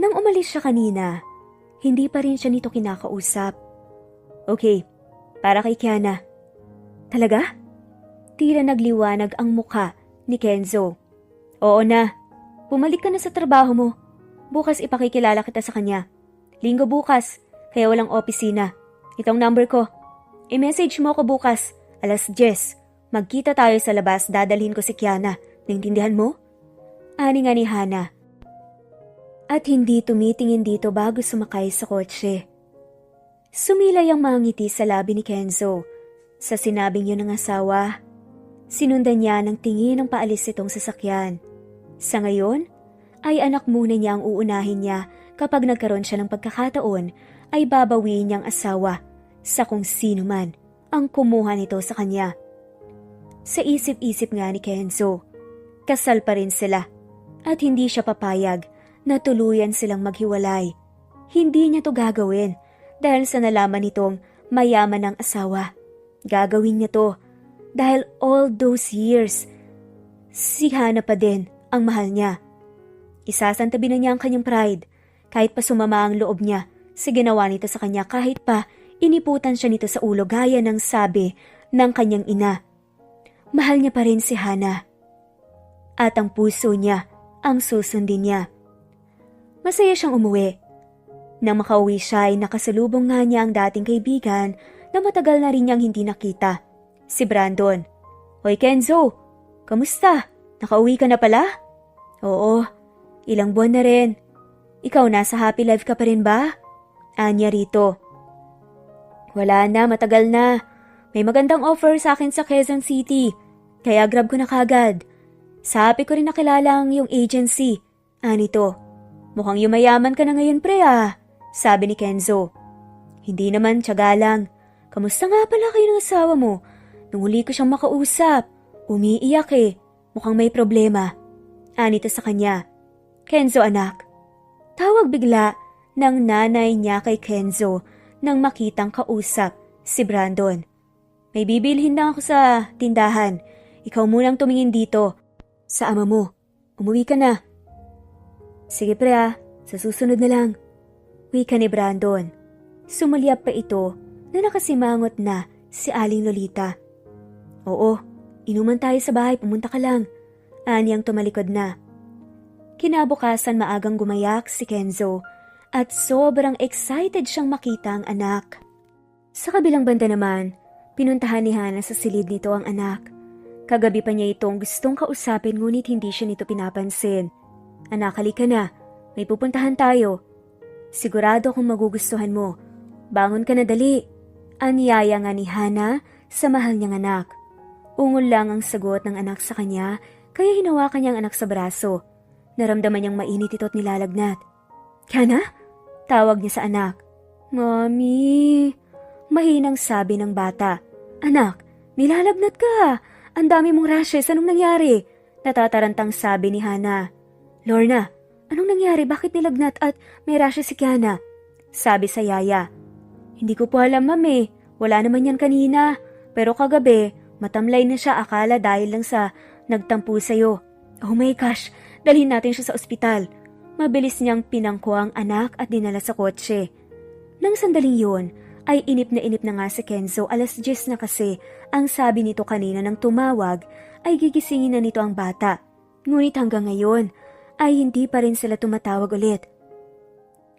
Nang umalis siya kanina, hindi pa rin siya nito kinakausap. Okay, para kay Kiana. Talaga? Tila nagliwanag ang mukha ni Kenzo. Oo na. Bumalik ka na sa trabaho mo. Bukas ipakikilala kita sa kanya. Linggo bukas, kaya walang opisina. Itong number ko. I-message mo ako bukas, 10:00. Magkita tayo sa labas, dadalhin ko si Kiana. Naintindihan mo? Ani nga ni Hana. At hindi tumitingin dito bago sumakay sa kotse. Sumilay ang mga ngiti sa labi ni Kenzo. Sa sinabing yun ng asawa, sinundan niya ng tingin ng paalis itong sasakyan. Sa ngayon, ay anak muna niya ang uunahin niya kapag nagkaroon siya ng pagkakataon ay babawiin niyang asawa sa kung sino man ang kumuha nito sa kanya. Sa isip-isip nga ni Kenzo, kasal pa rin sila at hindi siya papayag na tuluyan silang maghiwalay. Hindi niya to gagawin dahil sa nalaman nitong mayaman ng asawa. Gagawin niya to dahil all those years, si Hana pa din ang mahal niya. Isasantabi na niya ang kanyang pride kahit pa sumama ang loob niya sa ginawa nito sa kanya, kahit pa iniputan siya nito sa ulo gaya ng sabi ng kanyang ina. Mahal niya pa rin si Hana. At ang puso niya ang susundin niya. Masaya siyang umuwi. Nang makauwi siya ay nakasalubong nga niya ang dating kaibigan na matagal na rin niyang hindi nakita. Si Brandon. Hoy Kenzo, kamusta? Nakauwi ka na pala? Oo, ilang buwan na rin. Ikaw nasa happy life ka pa rin ba? Anya rito. Wala na, matagal na. May magandang offer sa akin sa Quezon City. Kaya grab ko na kagad. Sa happy ko rin nakilala ang iyong agency. Anito, mukhang yumayaman ka na ngayon pre ah. Sabi ni Kenzo. Hindi naman, tiyaga lang. Kamusta nga pala kayo ng asawa mo? Nung huli ko siyang makausap, umiiyak eh. Mukhang may problema. Anito sa kanya. Kenzo anak. Tawag bigla ng nanay niya kay Kenzo nang makitang kausap si Brandon. May bibilhin lang ako sa tindahan. Ikaw munang tumingin dito. Sa ama mo. Umuwi ka na. Sige pre ah, sa susunod na lang. Wika ni Brandon. Sumulyap pa ito na nakasimangot na si Aling Lolita. Oo, inuman tayo sa bahay, pumunta ka lang. Anyang tumalikod na. Kinabukasan maagang gumayak si Kenzo at sobrang excited siyang makita ang anak. Sa kabilang banda naman, pinuntahan ni Hana sa silid nito ang anak. Kagabi pa niya itong gustong kausapin ngunit hindi siya nito pinapansin. Anak, halika na. May pupuntahan tayo. Sigurado kung magugustuhan mo. Bangon ka na dali. Anyaya nga ni Hana sa mahal niyang anak. Ungol lang ang sagot ng anak sa kanya kaya hinawakan niyang anak sa braso. Naramdaman niyang mainit ito't nilalagnat. Hana? Tawag niya sa anak. Mami, mahinang sabi ng bata. Anak, nilalagnat ka. Ang dami mong rashes, anong nangyari? Natatarantang sabi ni Hana. Lorna, anong nangyari? Bakit nilagnat at may rashes si Kiana? Sabi sa yaya. Hindi ko po alam, mami. Wala naman yan kanina. Pero kagabi, matamlay na siya akala dahil lang sa nagtampo sa'yo. Oh my gosh, dalhin natin siya sa ospital. Mabilis niyang pinangko ang anak at dinala sa kotse. Nang sandaling yun, ay inip na nga si Kenzo. 10:00 na kasi ang sabi nito kanina nang tumawag ay gigisingin na nito ang bata. Ngunit hanggang ngayon ay hindi pa rin sila tumatawag ulit.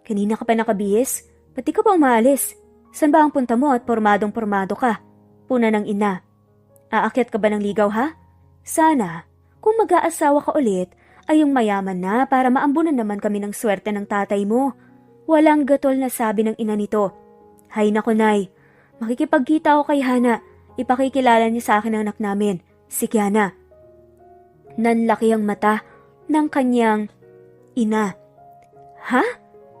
Kanina ka pa nakabihis? Pati ka pa umaalis? San ba ang punta mo at pormadong-pormado ka? Puna ng ina. Aakyat ka ba ng ligaw ha? Sana, kung mag-aasawa ka ulit, ay yung mayaman na para maambunan naman kami ng swerte ng tatay mo. Walang gatol na sabi ng ina nito. Hay nako nay, makikipagkita ako kay Hana. Ipakikilala niya sa akin ang anak namin, si Kiana. Nanlaki ang mata ng kanyang ina. Ha?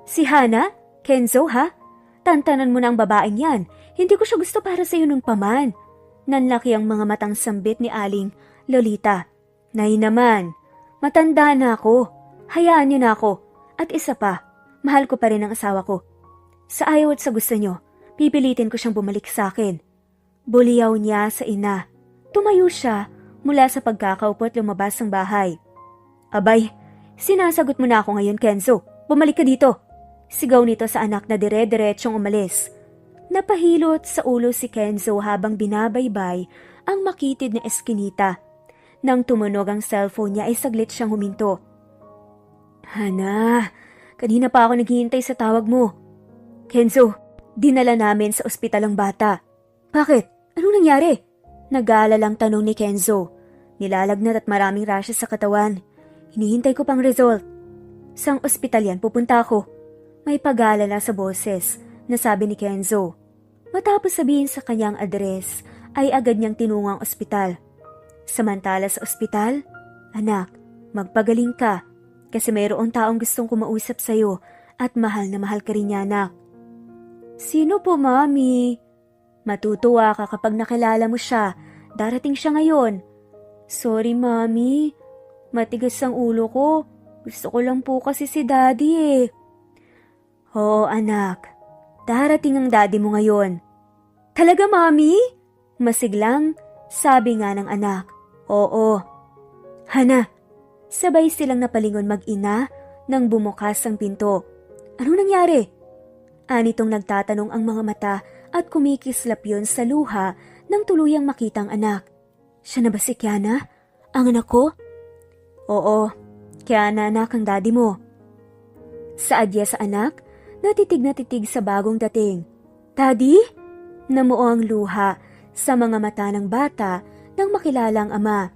Si Hana? Kenzo ha? Tantanan mo na ang babaeng yan. Hindi ko siya gusto para sa iyo nun paman. Nanlaki ang mga matang sambit ni Aling Lolita. Nay naman, matanda na ako. Hayaan niyo na ako. At isa pa, mahal ko pa rin ang asawa ko. Sa ayaw at sa gusto niyo, pipilitin ko siyang bumalik sa akin. Buliyaw niya sa ina. Tumayo siya mula sa pagkakaupo at lumabas ng bahay. Abay, sinasagot mo na ako ngayon, Kenzo. Bumalik ka dito. Sigaw nito sa anak na dire-diretsyong umalis. Napahilot sa ulo si Kenzo habang binabaybay ang makitid na eskinita. Nang tumunog ang cellphone niya ay saglit siyang huminto. Hana, kanina pa ako naghihintay sa tawag mo. Kenzo, dinala namin sa ospital ang bata. Bakit? Anong nangyari? Nag-aalalang tanong ni Kenzo. Nilalagnat at maraming rashes sa katawan. Hinihintay ko pang result. Sang ospital yan pupunta ako. May pag-aalala sa boses na sabi ni Kenzo. Matapos sabihin sa kanyang address, ay agad niyang tinungang ospital. Samantala sa ospital, anak, magpagaling ka kasi mayroong taong gustong kumausap sa'yo at mahal na mahal ka rin niya, anak. Sino po, mami? Matutuwa ka kapag nakilala mo siya. Darating siya ngayon. Sorry, mami. Matigas ang ulo ko. Gusto ko lang po kasi si daddy eh. Oo, anak. Darating ang daddy mo ngayon. Talaga, mami? Masiglang, sabi nga ng anak. Oo. Hana, sabay silang napalingon mag-ina nang bumukas ang pinto. Anong nangyari? Anitong nagtatanong ang mga mata at kumikislap yun sa luha nang tuluyang makitang anak. Siya na ba si Kiana? Ang anak ko? Oo, Kiana anak ang daddy mo. Sa adya sa anak, natitig na titig sa bagong dating. Daddy? Namuo ang luha sa mga mata ng bata nang makilala ang ama.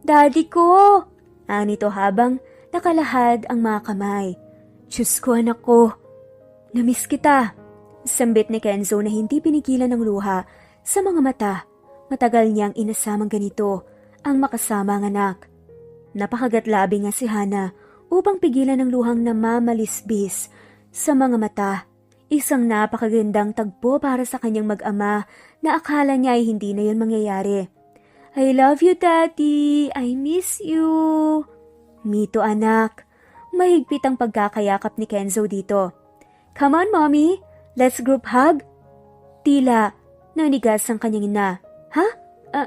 Daddy ko! Anito habang nakalahad ang mga kamay. Diyos ko anak ko, namiss kita. Sambit ni Kenzo na hindi pinigilan ng luha sa mga mata. Matagal niyang inasamang ganito ang makasama ang anak. Napakagatlabi nga si Hana upang pigilan ng luhang namamalisbis sa mga mata. Isang napakagandang tagpo para sa kanyang mag-ama na akala niya ay hindi na yun mangyayari. I love you, Daddy. I miss you. Mito, anak. Mahigpit ang pagkakayakap ni Kenzo dito. Come on, Mommy. Let's group hug. Tila, nanigas ang kanyang ina. Ha?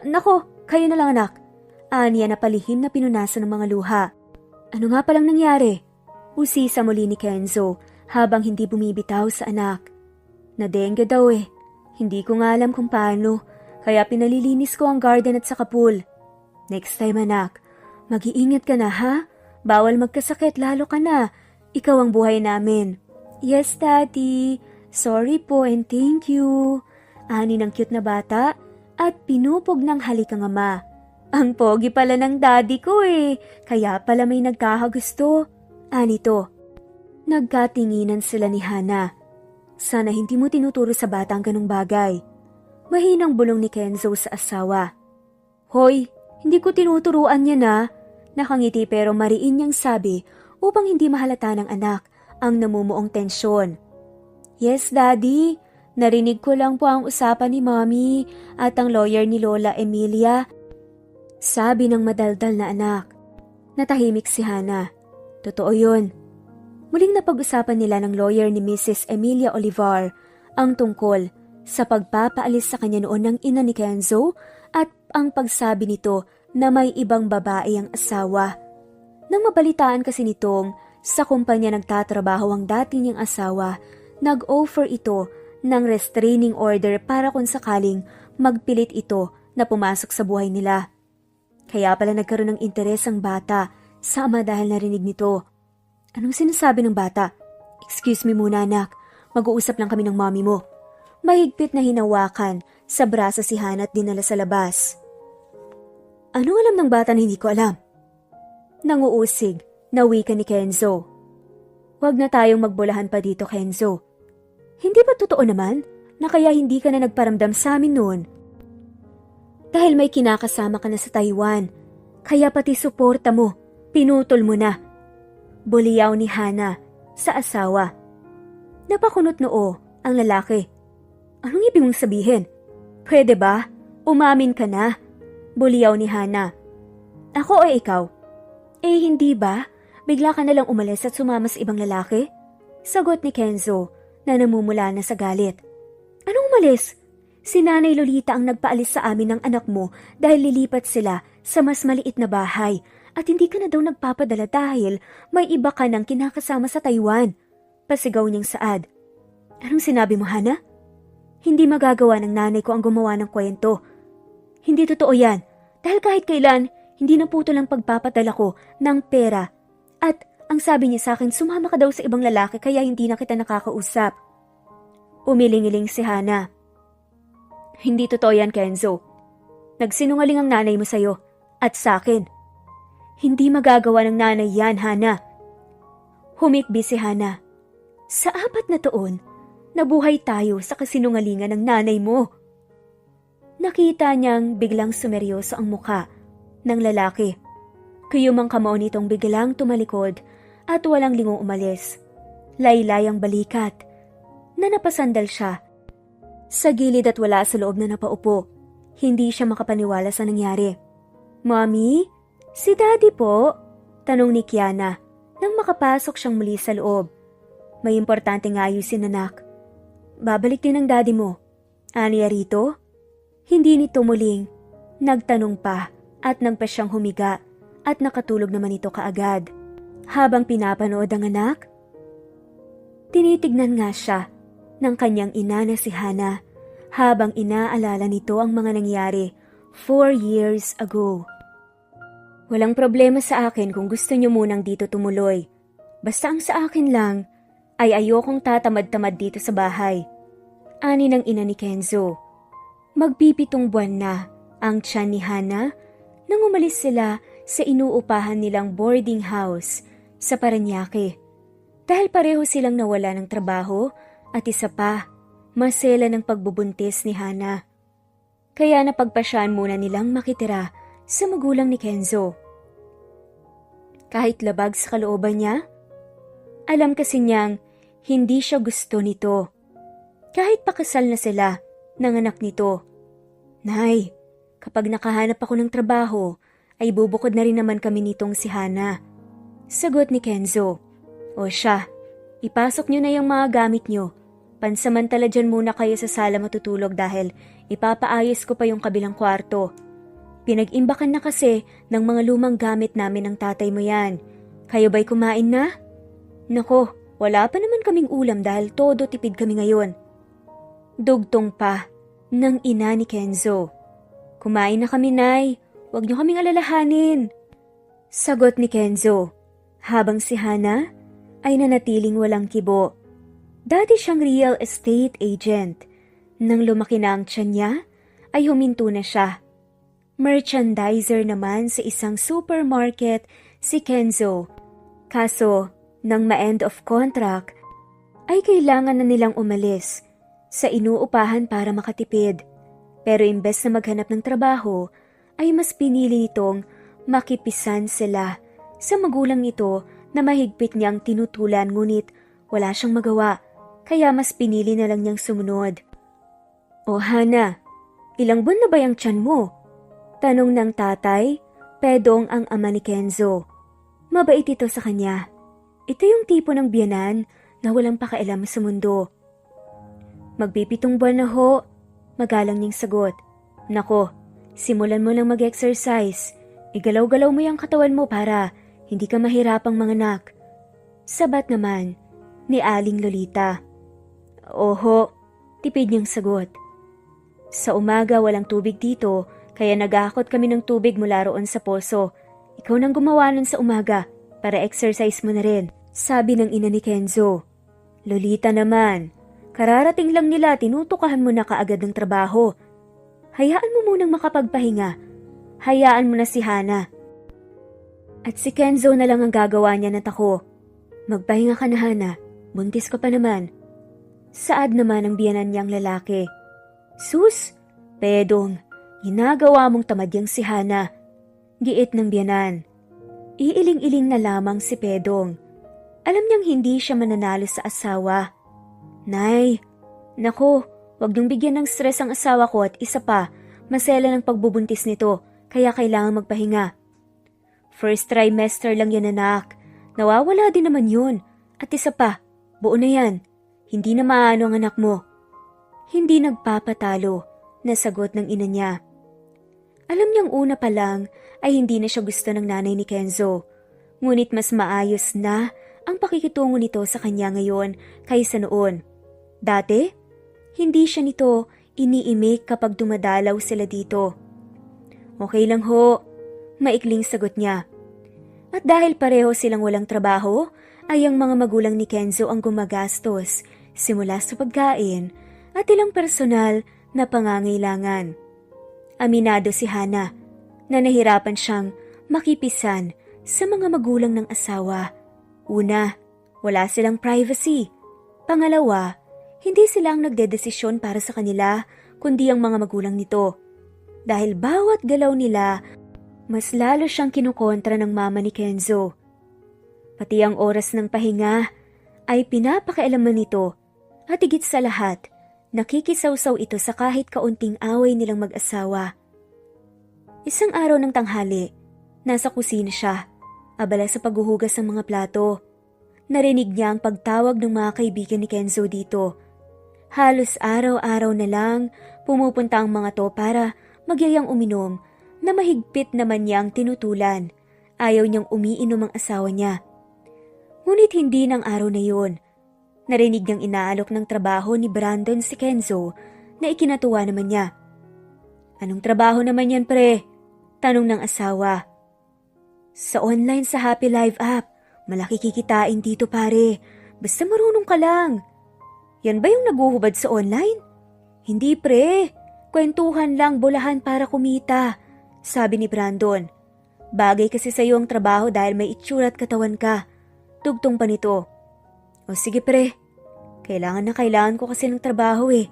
Nako, kayo na lang, anak. Aniya na palihim na pinunasan ng mga luha. Ano nga palang nangyari? Usisa muli ni Kenzo habang hindi bumibitaw sa anak. Nadengge daw eh. Hindi ko nga alam kung paano, kaya pinalilinis ko ang garden at saka pool. Next time anak, mag-iingat ka na ha? Bawal magkasakit lalo ka na. Ikaw ang buhay namin. Yes, Daddy. Sorry po and thank you. Ani ng cute na bata at pinupog ng halik ang ama. Ang pogi pala ng daddy ko eh, kaya pala may nagkakagusto. Anito. Nagkatinginan sila ni Hana. Sana hindi mo tinuturo sa bata ang ganung bagay. Mahinang bulong ni Kenzo sa asawa. Hoy, hindi ko tinuturuan niya na. Nakangiti pero mariin niyang sabi upang hindi mahalata ng anak ang namumuong tensyon. Yes, Daddy. Narinig ko lang po ang usapan ni Mommy at ang lawyer ni Lola Emilia. Sabi ng madaldal na anak. Natahimik si Hana. Totoo yun. Muling napag-usapan nila ng lawyer ni Mrs. Emilia Olivar ang tungkol sa pagpapaalis sa kanya noon ng ina ni Kenzo at ang pagsabi nito na may ibang babae ang asawa. Nang mabalitaan kasi nitong sa kumpanya nagtatrabaho ang dati niyang asawa, nag-offer ito ng restraining order para kung sakaling magpilit ito na pumasok sa buhay nila. Kaya pala nagkaroon ng interes ang bata sa ama dahil narinig nito. Anong sinasabi ng bata? Excuse me muna anak, mag-uusap lang kami ng mommy mo. Mahigpit na hinawakan sa braso si Hana at dinala sa labas. Anong alam ng bata na hindi ko alam? Nanguusig na wika ni Kenzo. Huwag na tayong magbulahan pa dito, Kenzo. Hindi ba totoo naman na kaya hindi ka na nagparamdam sa amin noon? Dahil may kinakasama ka na sa Taiwan, kaya pati suporta mo, pinutol mo na. Buliyaw ni Hana sa asawa. Napakunot noo ang lalaki. Anong ibig mong sabihin? Pwede ba? Umamin ka na. Buliyaw ni Hana. Ako o ikaw? Hindi ba? Bigla ka nalang umalis at sumama sa ibang lalaki? Sagot ni Kenzo na namumula na sa galit. Anong umalis? Si Nanay Lolita ang nagpaalis sa amin ng anak mo dahil lilipat sila sa mas maliit na bahay at hindi ka na daw nagpapadala dahil may iba ka nang kinakasama sa Taiwan. Pasigaw niyang saad. Anong sinabi mo, Hana? Hindi magagawa ng nanay ko ang gumawa ng kwento. Hindi totoo yan dahil kahit kailan hindi naputol ang pagpapadala ko ng pera at ang sabi niya sa akin sumama ka daw sa ibang lalaki kaya hindi na kita nakakausap. Umiling-iling si Hana. Hindi totoo yan, Kenzo. Nagsinungaling ang nanay mo sa'yo at sa akin. Hindi magagawa ng nanay yan, Hana. Humikbi si Hana. Sa 4 na taon, nabuhay tayo sa kasinungalingan ng nanay mo. Nakita niyang biglang sumeryoso ang muka ng lalaki. Kuyumang kamao nitong biglang tumalikod at walang lingong umalis. Laylay ang balikat na napasandal siya sa gilid at wala sa loob na napaupo. Hindi siya makapaniwala sa nangyari. Mommy, si Daddy po? Tanong ni Kiana nang makapasok siyang muli sa loob. May importante nga ayusin anak. Babalik din ang daddy mo. Aniya rito? Hindi nito muling nagtanong pa at nagpa siyang humiga at nakatulog naman ito kaagad. Habang pinapanood ang anak, tinitignan nga siya ng kanyang ina na si Hana habang inaalala nito ang mga nangyari 4 years ago. Walang problema sa akin kung gusto niyo munang dito tumuloy. Basta ang sa akin lang ay ayokong tatamad-tamad dito sa bahay. Ani ng ina ni Kenzo. Magpipitong buwan na ang tiyan ni Hana nang umalis sila sa inuupahan nilang boarding house sa Parañaque. Dahil pareho silang nawala ng trabaho at isa pa, masela ng pagbubuntis ni Hana. Kaya napagpasyaan muna nilang makitira sa magulang ni Kenzo. Kahit labag sa kalooban niya, alam kasi niyang hindi siya gusto nito. Kahit pakasal na sila ng anak nito. Nay, kapag nakahanap ako ng trabaho, ay bubukod na rin naman kami nitong si Hana. Sagot ni Kenzo. O siya, ipasok niyo na yung mga gamit niyo. Pansamantala dyan muna kayo sa sala matutulog dahil ipapaayos ko pa yung kabilang kwarto. Pinag-imbakan na kasi ng mga lumang gamit namin ng tatay mo yan. Kayo ba'y kumain na? Nako, wala pa naman kaming ulam dahil todo tipid kami ngayon. Dugtong pa ng ina ni Kenzo. Kumain na kami, Nay. Huwag niyo kaming alalahanin. Sagot ni Kenzo, habang si Hana ay nanatiling walang kibo. Dati siyang real estate agent. Nang lumaki na ang tiyan niya, ay huminto na siya. Merchandiser naman sa isang supermarket si Kenzo. Kaso, nang ma-end of contract, ay kailangan na nilang umalis sa inuupahan para makatipid. Pero imbes na maghanap ng trabaho, ay mas pinili nitong makipisan sila sa magulang nito na mahigpit niyang tinutulan ngunit wala siyang magawa. kaya mas pinili na lang niyang sumunod. "O Hana, ilang buwan na ba yung tiyan mo?" Tanong ng tatay, Pedong ang ama ni Kenzo. Mabait ito sa kanya. Ito yung tipo ng biyanan na walang pakialam sa mundo. "Magpipitong buwan na ho," magalang niyang sagot. "Nako, simulan mo lang mag-exercise. Igalaw-galaw mo yung katawan mo para hindi ka mahirapang manganak." Sabat naman ni Aling Lolita. "Oho," tipid niyang sagot. "Sa umaga walang tubig dito, kaya nag-aakot kami ng tubig mula roon sa poso. Ikaw nang gumawa nun sa umaga para exercise mo na rin," sabi ng ina ni Kenzo. "Lolita naman, kararating lang nila, tinutukahan mo na kaagad ng trabaho. Hayaan mo munang makapagpahinga. Hayaan mo na si Hana. At si Kenzo na lang ang gagawa niya ng tako. Magpahinga ka na, Hana. Buntis ka pa naman." Saad naman ang biyanan niyang lalaki. "Sus, Pedong, ginagawa mong tamadyang si Hana." Giit ng biyanan. Iiling-iling na lamang si Pedong. Alam niyang hindi siya mananalo sa asawa. "Nay, nako, wag niyong bigyan ng stress ang asawa ko at isa pa, masela ng pagbubuntis nito, kaya kailangan magpahinga." "First trimester lang yan, anak. Nawawala din naman yun. At isa pa, buo na yan. Hindi na maano ang anak mo." Hindi nagpapatalo, nasagot ng ina niya. Alam niyang una pa lang ay hindi na siya gusto ng nanay ni Kenzo. Ngunit mas maayos na ang pakikitungo nito sa kanya ngayon kaysa noon. Dati, hindi siya nito iniimik kapag dumadalaw sila dito. "Okay lang ho," maikling sagot niya. At dahil pareho silang walang trabaho, ay ang mga magulang ni Kenzo ang gumagastos simula sa pagkain at ilang personal na pangangailangan. Aminado si Hana na nahirapan siyang makipisan sa mga magulang ng asawa. Una, wala silang privacy. Pangalawa, hindi sila ang nagdedesisyon para sa kanila kundi ang mga magulang nito. Dahil bawat galaw nila, mas lalo siyang kinukontra ng mama ni Kenzo. Pati ang oras ng pahinga ay pinapakialaman nito at higit sa lahat, nakikisawsaw ito sa kahit kaunting away nilang mag-asawa. Isang araw ng tanghali, nasa kusina siya, abala sa paghuhugas ng mga plato. Narinig niya ang pagtawag ng mga kaibigan ni Kenzo dito. Halos araw-araw na lang pumupunta ang mga to para magyayang uminom na mahigpit naman niyang tinutulan. Ayaw niyang umiinom ang asawa niya. Ngunit hindi ng araw na yun. Narinig niyang inaalok ng trabaho ni Brandon si Kenzo na ikinatuwa naman niya. "Anong trabaho naman yan, pre?" tanong ng asawa. "Sa online sa Happy Live app. Malaki kikitain dito, pare. Basta marunong ka lang." "Yan ba yung naguhubad sa online?" "Hindi, pre. Kwentuhan lang, bulahan para kumita," sabi ni Brandon. "Bagay kasi sa'yo ang trabaho dahil may itsura at katawan ka." Tugtong pa nito. "O sige pre, kailangan ko kasi ng trabaho eh.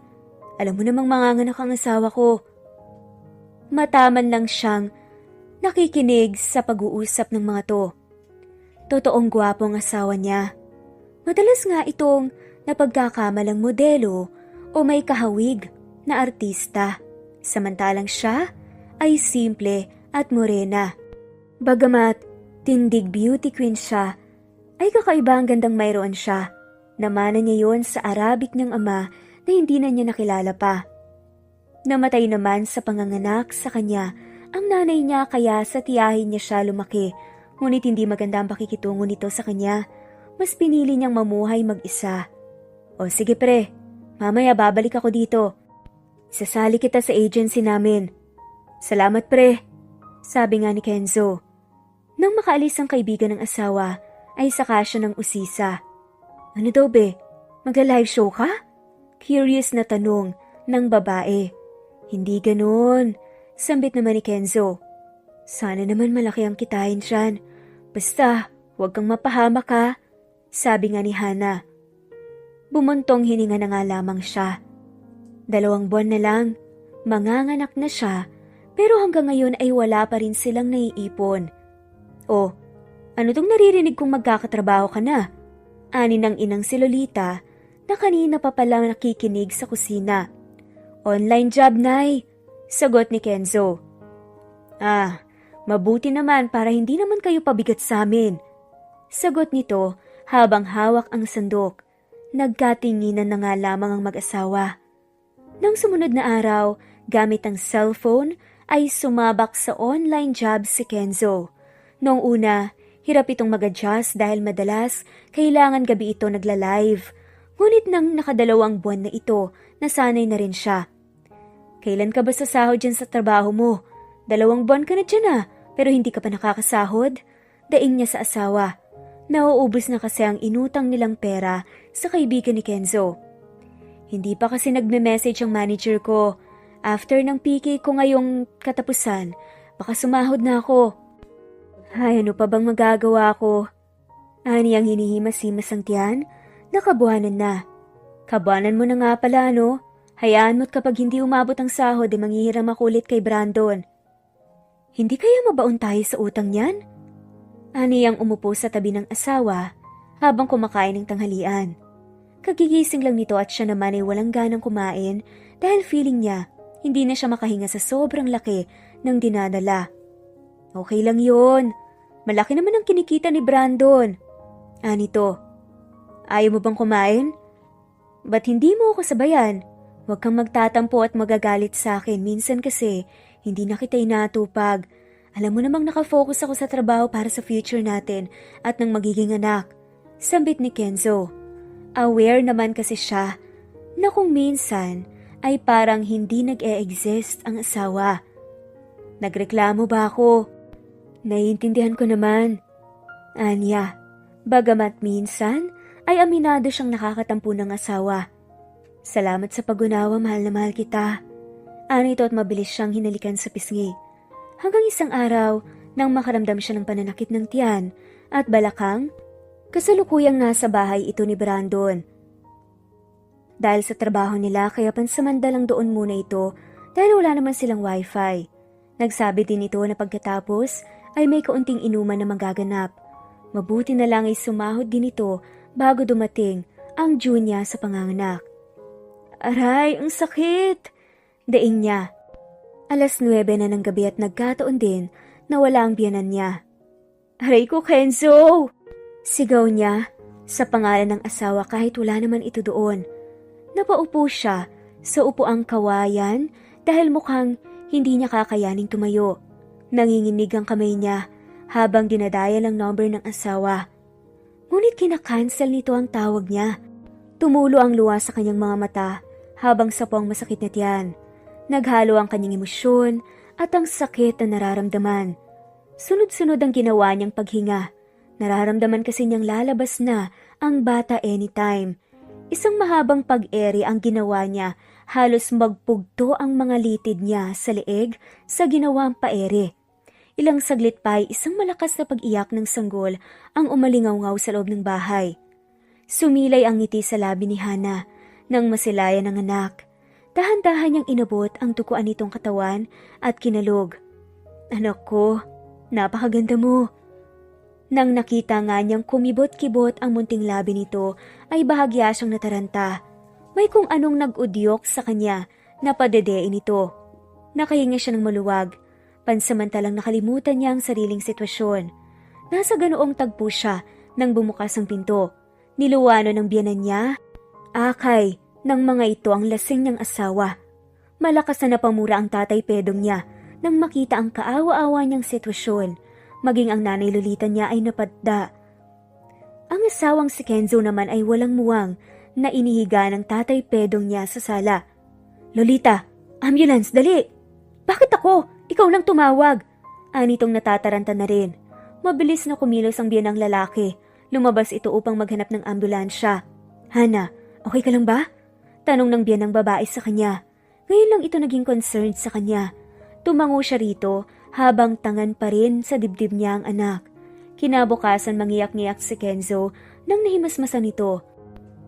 Alam mo namang manganganak ang asawa ko." Mataman lang siyang nakikinig sa pag-uusap ng mga to. Totoong gwapo ang asawa niya. Madalas nga itong napagkakamalang modelo o may kahawig na artista. Samantalang siya ay simple at morena. Bagamat tindig beauty queen siya, ay kakaiba ang gandang mayroon siya. Namana niya yon sa Arabic ng ama na hindi na niya nakilala pa. Namatay naman sa panganganak sa kanya ang nanay niya kaya sa tiyahin niya siya lumaki. Ngunit hindi maganda ang pakikitungo nito sa kanya. Mas pinili niyang mamuhay mag-isa. "O sige pre, mamaya babalik ako dito. Sasali kita sa agency namin." "Salamat pre," sabi nga ni Kenzo. Nang makaalis ang kaibigan ng asawa, ay saka siya ng usisa. "Ano daw be? Magla-live show ka?" Curious na tanong ng babae. "Hindi ganun," sambit naman ni Kenzo. "Sana naman malaki ang kitain dyan. Basta, huwag kang mapahamak ha," sabi nga ni Hana. Bumuntong hininga na nga lamang siya. 2 buwan na lang, manganganak na siya, pero hanggang ngayon ay wala pa rin silang naiipon. "Oh, ano tong naririnig kong magkakatrabaho ka na?" Ani ng inang si Lolita na kanina pa palang nakikinig sa kusina. Online job, Nay, sagot ni Kenzo. Mabuti naman para hindi naman kayo pabigat sa amin, sagot nito habang hawak ang sandok. Nagkatinginan na nga lamang ang mag-asawa. Nang sumunod na araw, gamit ang cellphone, ay sumabak sa online job si Kenzo. Noong una, hirap itong mag-adjust dahil madalas kailangan gabi ito nagla-live. Ngunit nang nakadalawang buwan na ito, nasanay na rin siya. Kailan ka ba sasahod dyan sa trabaho mo? 2 buwan ka na dyan pero hindi ka pa nakakasahod? Daing niya sa asawa. Nauubos na kasi ang inutang nilang pera sa kaibigan ni Kenzo. Hindi pa kasi nagme-message ang manager ko. After ng PK ko ngayong katapusan, baka sumahod na ako. Ay, ano pa bang magagawa ko? Ani ang hinihimas-himas ang tiyan, nakabuhanan na. Kabuhanan mo na nga pala, no? Hayaan mo't kapag hindi umabot ang sahod, manghihiram ako ulit kay Brandon. Hindi kaya mabaon tayo sa utang niyan? Ani ang umupo sa tabi ng asawa habang kumakain ng tanghalian. Kagigising lang nito at siya naman ay walang ganang kumain dahil feeling niya hindi na siya makahinga sa sobrang laki ng dinadala. Okay lang yun. Malaki naman ang kinikita ni Brandon. Anito, ayaw mo bang kumain? Ba't hindi mo ako sabayan? Huwag kang magtatampo at magagalit sa akin. Minsan kasi hindi na kita inatupag. Alam mo namang nakafocus ako sa trabaho para sa future natin at ng magiging anak. Sambit ni Kenzo. Aware naman kasi siya na kung minsan ay parang hindi nag-e-exist ang asawa. Nagreklamo ba ako? Naiintindihan ko naman. Anya, bagamat minsan ay aminado siyang nakakatampo ng asawa. Salamat sa pag-unawa, mahal na mahal kita. Anito at mabilis siyang hinalikan sa pisngi. Hanggang isang araw, nang makaramdam siya ng pananakit ng tiyan at balakang, kasalukuyang nasa bahay ito ni Brandon. Dahil sa trabaho nila kaya pansamantalang doon muna ito dahil wala naman silang wifi. Nagsabi din ito na pagkatapos ay may kaunting inuman na magaganap. Mabuti na lang ay sumahod din ito bago dumating ang June niya sa panganganak. Aray, ang sakit! Daing niya. 9:00 na ng gabi at nagkataon din na wala ang biyanan niya. Aray ko, Kenzo! Sigaw niya sa pangalan ng asawa kahit wala naman ito doon. Napaupo siya sa upuang kawayan dahil mukhang hindi niya kakayaning tumayo. Nanginginig ang kamay niya habang dinadayal ang number ng asawa. Ngunit kinakancel nito ang tawag niya. Tumulo ang luha sa kanyang mga mata habang sapong masakit na tiyan. Naghalo ang kanyang emosyon at ang sakit na nararamdaman. Sunod-sunod ang ginawa niyang paghinga. Nararamdaman kasi niyang lalabas na ang bata anytime. Isang mahabang pag-ere ang ginawa niya, halos magpugto ang mga litid niya sa leeg sa ginawang paere. Ilang saglit pa ay isang malakas na pag-iyak ng sanggol ang umalingaw-ngaw sa loob ng bahay. Sumilay ang ngiti sa labi ni Hana nang masilayan ng anak. Dahan-dahan niyang inabot ang tukuan nitong katawan at kinalog. Anak ko, napakaganda mo. Nang nakita nga niyang kumibot-kibot ang munting labi nito ay bahagya siyang nataranta. May kung anong nag-udyok sa kanya na padedein ito. Nakahinga siya ng maluwag. Pansamantalang nakalimutan niya ang sariling sitwasyon. Nasa ganoong tagpo siya nang bumukas ang pinto. Niluwano ng biyanan niya. Akay ng mga ito ang lasing ng asawa. Malakas na napamura ang tatay Pedong niya nang makita ang kaawa-awa niyang sitwasyon. Maging ang nanay Lolita niya ay napadda. Ang asawang si Kenzo naman ay walang muwang na inihiga ng tatay Pedong niya sa sala. Lolita, ambulance, dali! Bakit ako? Ikaw lang tumawag. Anitong natataranta na rin. Mabilis na kumilos ang biyanang lalaki. Lumabas ito upang maghanap ng ambulansya. Hana, okay ka lang ba? Tanong ng biyanang babae sa kanya. Ngayon lang ito naging concerned sa kanya. Tumango siya rito habang tangan pa rin sa dibdib niya ang anak. Kinabukasan mangiyak-ngiyak si Kenzo nang nahimasmasan ito.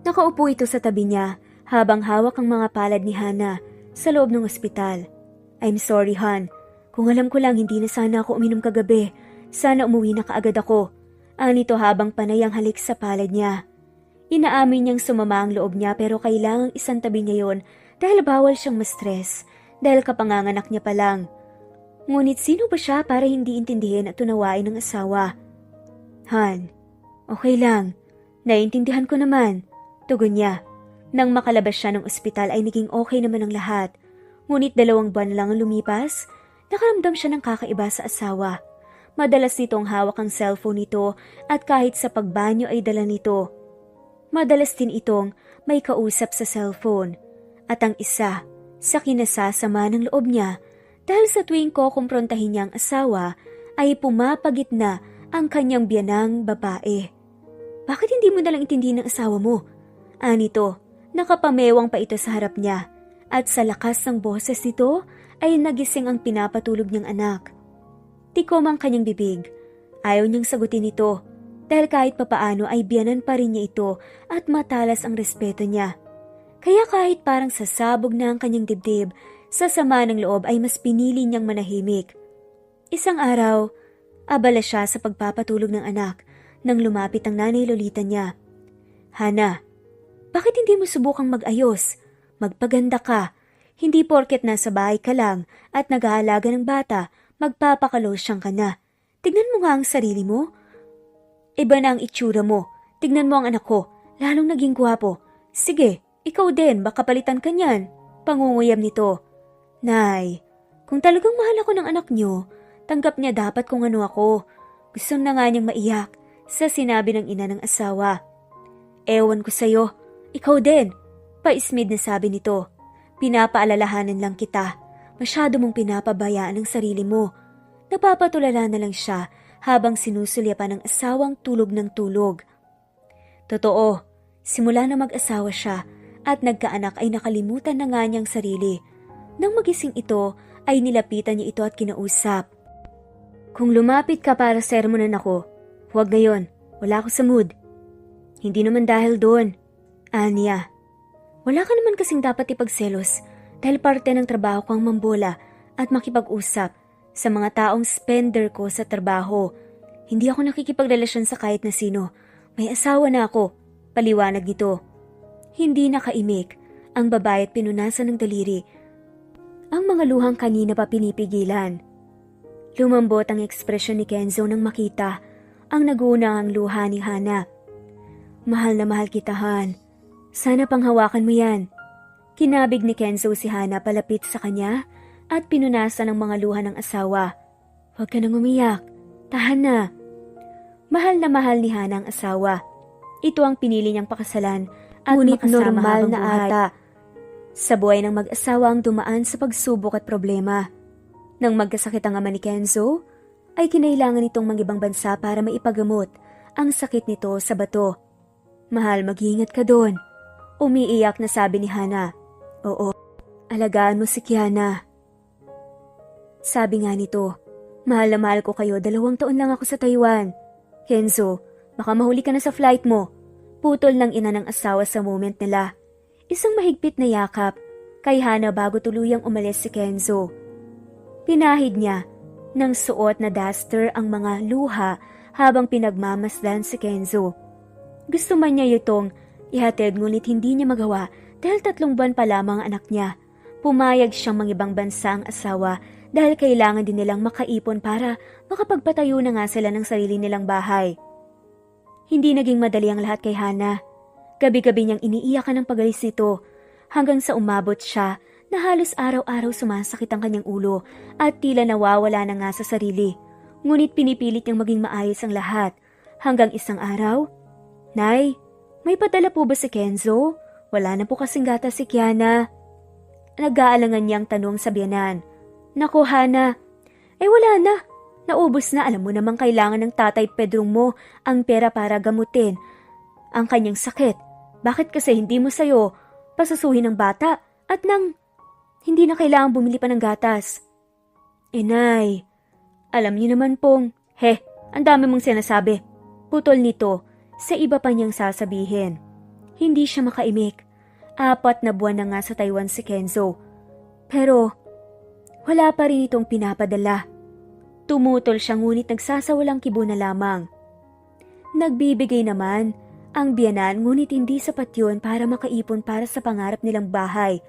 Nakaupo ito sa tabi niya habang hawak ang mga palad ni Hana sa loob ng ospital. I'm sorry, Han. Kung alam ko lang hindi na sana ako uminom kagabi. Sana umuwi na kaagad ako. Anito habang panay ang halik sa palad niya. Inaamin niyang sumama ang loob niya pero kailangang isantabi niya yon dahil bawal siyang ma-stress dahil kapanganganak niya pa lang. Ngunit sino ba siya para hindi intindihin at tunawain ng asawa? Han, okay lang. Naiintindihan ko naman. Tugon niya. Nang makalabas siya ng ospital ay naging okay naman ang lahat. Ngunit 2 buwan lang ang lumipas, nakaramdam siya ng kakaiba sa asawa. Madalas nitong hawak ang cellphone nito at kahit sa pagbanyo ay dala nito. Madalas din itong may kausap sa cellphone. At ang isa, sa kinasasama ng loob niya dahil sa tuwing ko kumprontahin niya ang asawa ay pumapagitna ang kanyang biyanang babae. Bakit hindi mo nalang intindihin ng asawa mo? Anito, nakapamewang pa ito sa harap niya at sa lakas ng boses nito ay nagising ang pinapatulog niyang anak. Tikom ang kanyang bibig. Ayaw niyang sagutin ito dahil kahit papaano ay biyanan pa rin niya ito at matalas ang respeto niya. Kaya kahit parang sasabog na ang kanyang dibdib, sa sama ng loob ay mas pinili niyang manahimik. Isang araw, abala siya sa pagpapatulog ng anak nang lumapit ang nanay lolita niya. Hana, bakit hindi mo subukang mag-ayos? Magpaganda ka. Hindi porket nasa bahay ka lang at nag-aalaga ng bata, magpapakalosyang ka na. Tignan mo nga ang sarili mo. Iba na ang itsura mo. Tignan mo ang anak ko, lalong naging gwapo. Sige, ikaw din, baka palitan ka niyan. Pangunguyam nito. Nay, kung talagang mahal ako ng anak niyo, tanggap niya dapat kung ano ako. Gusto na nga niyang maiyak sa sinabi ng ina ng asawa. Ewan ko sa'yo, ikaw din. Paismid na sabi nito. Pinapaalalahanan lang kita. Masyado mong pinapabayaan ang sarili mo. Napapatulala na lang siya habang sinusulyapan ng asawang tulog ng tulog. Totoo, simula na mag-asawa siya at nagkaanak ay nakalimutan na nga niyang sarili. Nang magising ito ay nilapitan niya ito at kinausap. Kung lumapit ka para sermonan ako, huwag ngayon, wala ako sa mood. Hindi naman dahil doon. Anya, wala ka naman kasing dapat ipagselos dahil parte ng trabaho ko ang mambola at makipag-usap sa mga taong spender ko sa trabaho. Hindi ako nakikipagrelasyon sa kahit na sino. May asawa na ako, paliwanag nito. Hindi nakaimik ang babae at pinunasan ng daliri. Ang mga luhang kanina pa pinipigilan. Lumambot ang ekspresyon ni Kenzo nang makita ang nagunang luha ni Hana. Mahal na mahal kita, Han. Sana panghawakan mo yan. Kinabig ni Kenzo si Hana palapit sa kanya at pinunasan ang mga luha ng asawa. Huwag ka nang umiyak. Tahan na. Mahal na mahal ni Hana ang asawa. Ito ang pinili niyang pakasalan at ngunit normal na buhay. Ata. Sa buhay ng mag-asawa ang dumaan sa pagsubok at problema. Nang magkasakit ang ama ni Kenzo, ay kinailangan nitong mangibang bansa para maipagamot ang sakit nito sa bato. Mahal, mag-iingat ka doon. Umiiyak na sabi ni Hana. Oo, alagaan mo si Kiana. Sabi nga nito, mahal na mahal ko kayo, 2 taon lang ako sa Taiwan. Kenzo, baka mahuli ka na sa flight mo. Putol ng ina ng asawa sa moment nila. Isang mahigpit na yakap kay Hana bago tuluyang umalis si Kenzo. Pinahid niya ng suot na duster ang mga luha habang pinagmamasdan si Kenzo. Gusto man niya itong ihatid ngunit hindi niya magawa dahil 3 buwan pa lamang ang anak niya. Pumayag siyang mangibang bansa ang asawa dahil kailangan din nilang makaipon para makapagpatayo na nga sila ng sarili nilang bahay. Hindi naging madali ang lahat kay Hana. Gabi-gabi niyang iniiyakan ng pagalis nito hanggang sa umabot siya na halos araw-araw sumasakit ang kanyang ulo at tila nawawala na nga sa sarili. Ngunit pinipilit niyang maging maayos ang lahat hanggang isang araw. Nay, may padala po ba si Kenzo? Wala na po kasing gata si Kiana. Nag-aalangan niyang tanong sa biyanan. Naku, Hana. Wala na. Naubos na, alam mo namang kailangan ng tatay Pedrong mo ang pera para gamutin ang kanyang sakit. Bakit kasi hindi mo sayo pasasuhin ng bata at nang hindi na kailangan bumili pa ng gatas? Nay, alam niyo naman pong, ang dami mong sinasabi. Putol nito sa iba pa niyang sasabihin. Hindi siya makaimik. 4 na buwan na nga sa Taiwan si Kenzo. Pero wala pa rin itong pinapadala. Tumutol siya ngunit nagsasawalang kibo na lamang. Nagbibigay naman ang biyanan, ngunit hindi sapat yun para makaipon para sa pangarap nilang bahay.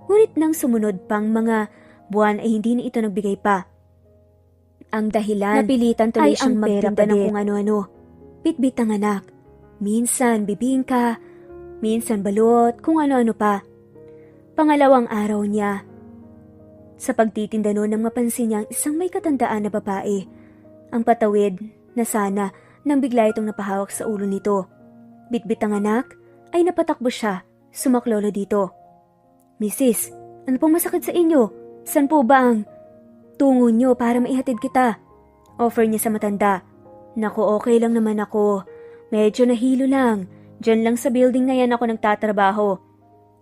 Ngunit nang sumunod pang mga buwan ay hindi na ito nagbigay pa. Ang dahilan Napilitan tuloy ay ang siyang pera magtinda pa ng kung ano-ano. Bitbit ang anak. Minsan bibingka, minsan balot, kung ano-ano pa. Pangalawang araw niya. Sa pagtitinda noon nang mapansin niya ang isang may katandaan na babae. Ang patawid na sana nang bigla itong napahawak sa ulo nito. Bitbit ang anak ay napatakbo siya, sumaklolo dito. Mrs., ano pong masakit sa inyo? San po ba ang tungo niyo para maihatid kita? Offer niya sa matanda. Naku, okay lang naman ako. Medyo nahilo lang. Diyan lang sa building na yan ako nagtatrabaho.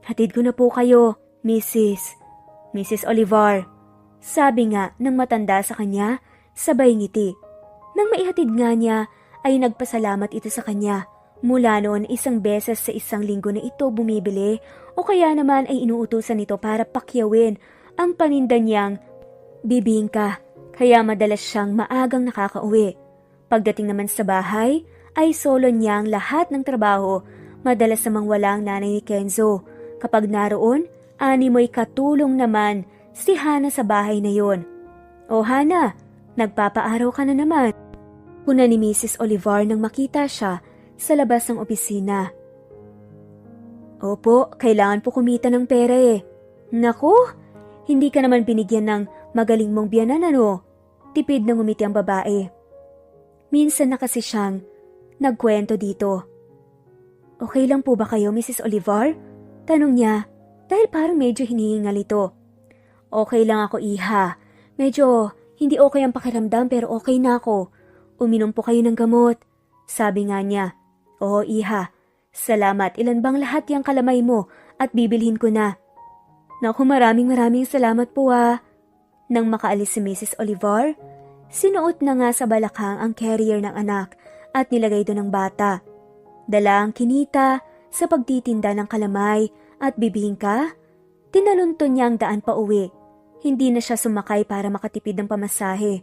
Hatid ko na po kayo, Mrs. Olivar. Sabi nga ng matanda sa kanya, sabay ngiti. Nang maihatid nga niya, ay nagpasalamat ito sa kanya. Mula noon 1 beses sa 1 linggo na ito bumibili o kaya naman ay inuutusan nito para pakyawin ang paninda niyang bibingka. Kaya madalas siyang maagang nakakauwi. Pagdating naman sa bahay, ay solo niya ang lahat ng trabaho. Madalas namang walang nanay ni Kenzo. Kapag naroon, animoy katulong naman si Hana sa bahay na yon. O Hana, nagpapaaraw ka na naman. Puna ni Mrs. Olivar nang makita siya sa labas ng opisina. Opo, kailangan po kumita ng pera eh. Naku, hindi ka naman binigyan ng magaling mong biyanan ano? Tipid na ngumiti ang babae. Minsan na kasi siyang nagkwento dito. Okay lang po ba kayo, Mrs. Olivar? Tanong niya, dahil parang medyo hinihingal ito. Okay lang ako, iha. Medyo hindi okay ang pakiramdam pero okay na ako. Uminom po kayo ng gamot. Sabi nga niya, oo iha, salamat. Ilan bang lahat yung kalamay mo at bibilhin ko na? Naku, maraming salamat po ah. Nang makaalis si Mrs. Olivar, sinuot na nga sa balakang ang carrier ng anak at nilagay doon ng bata. Dala ang kinita sa pagtitinda ng kalamay at bibingka. Tinalunton niya ang daan pa uwi. Hindi na siya sumakay para makatipid ng pamasahe.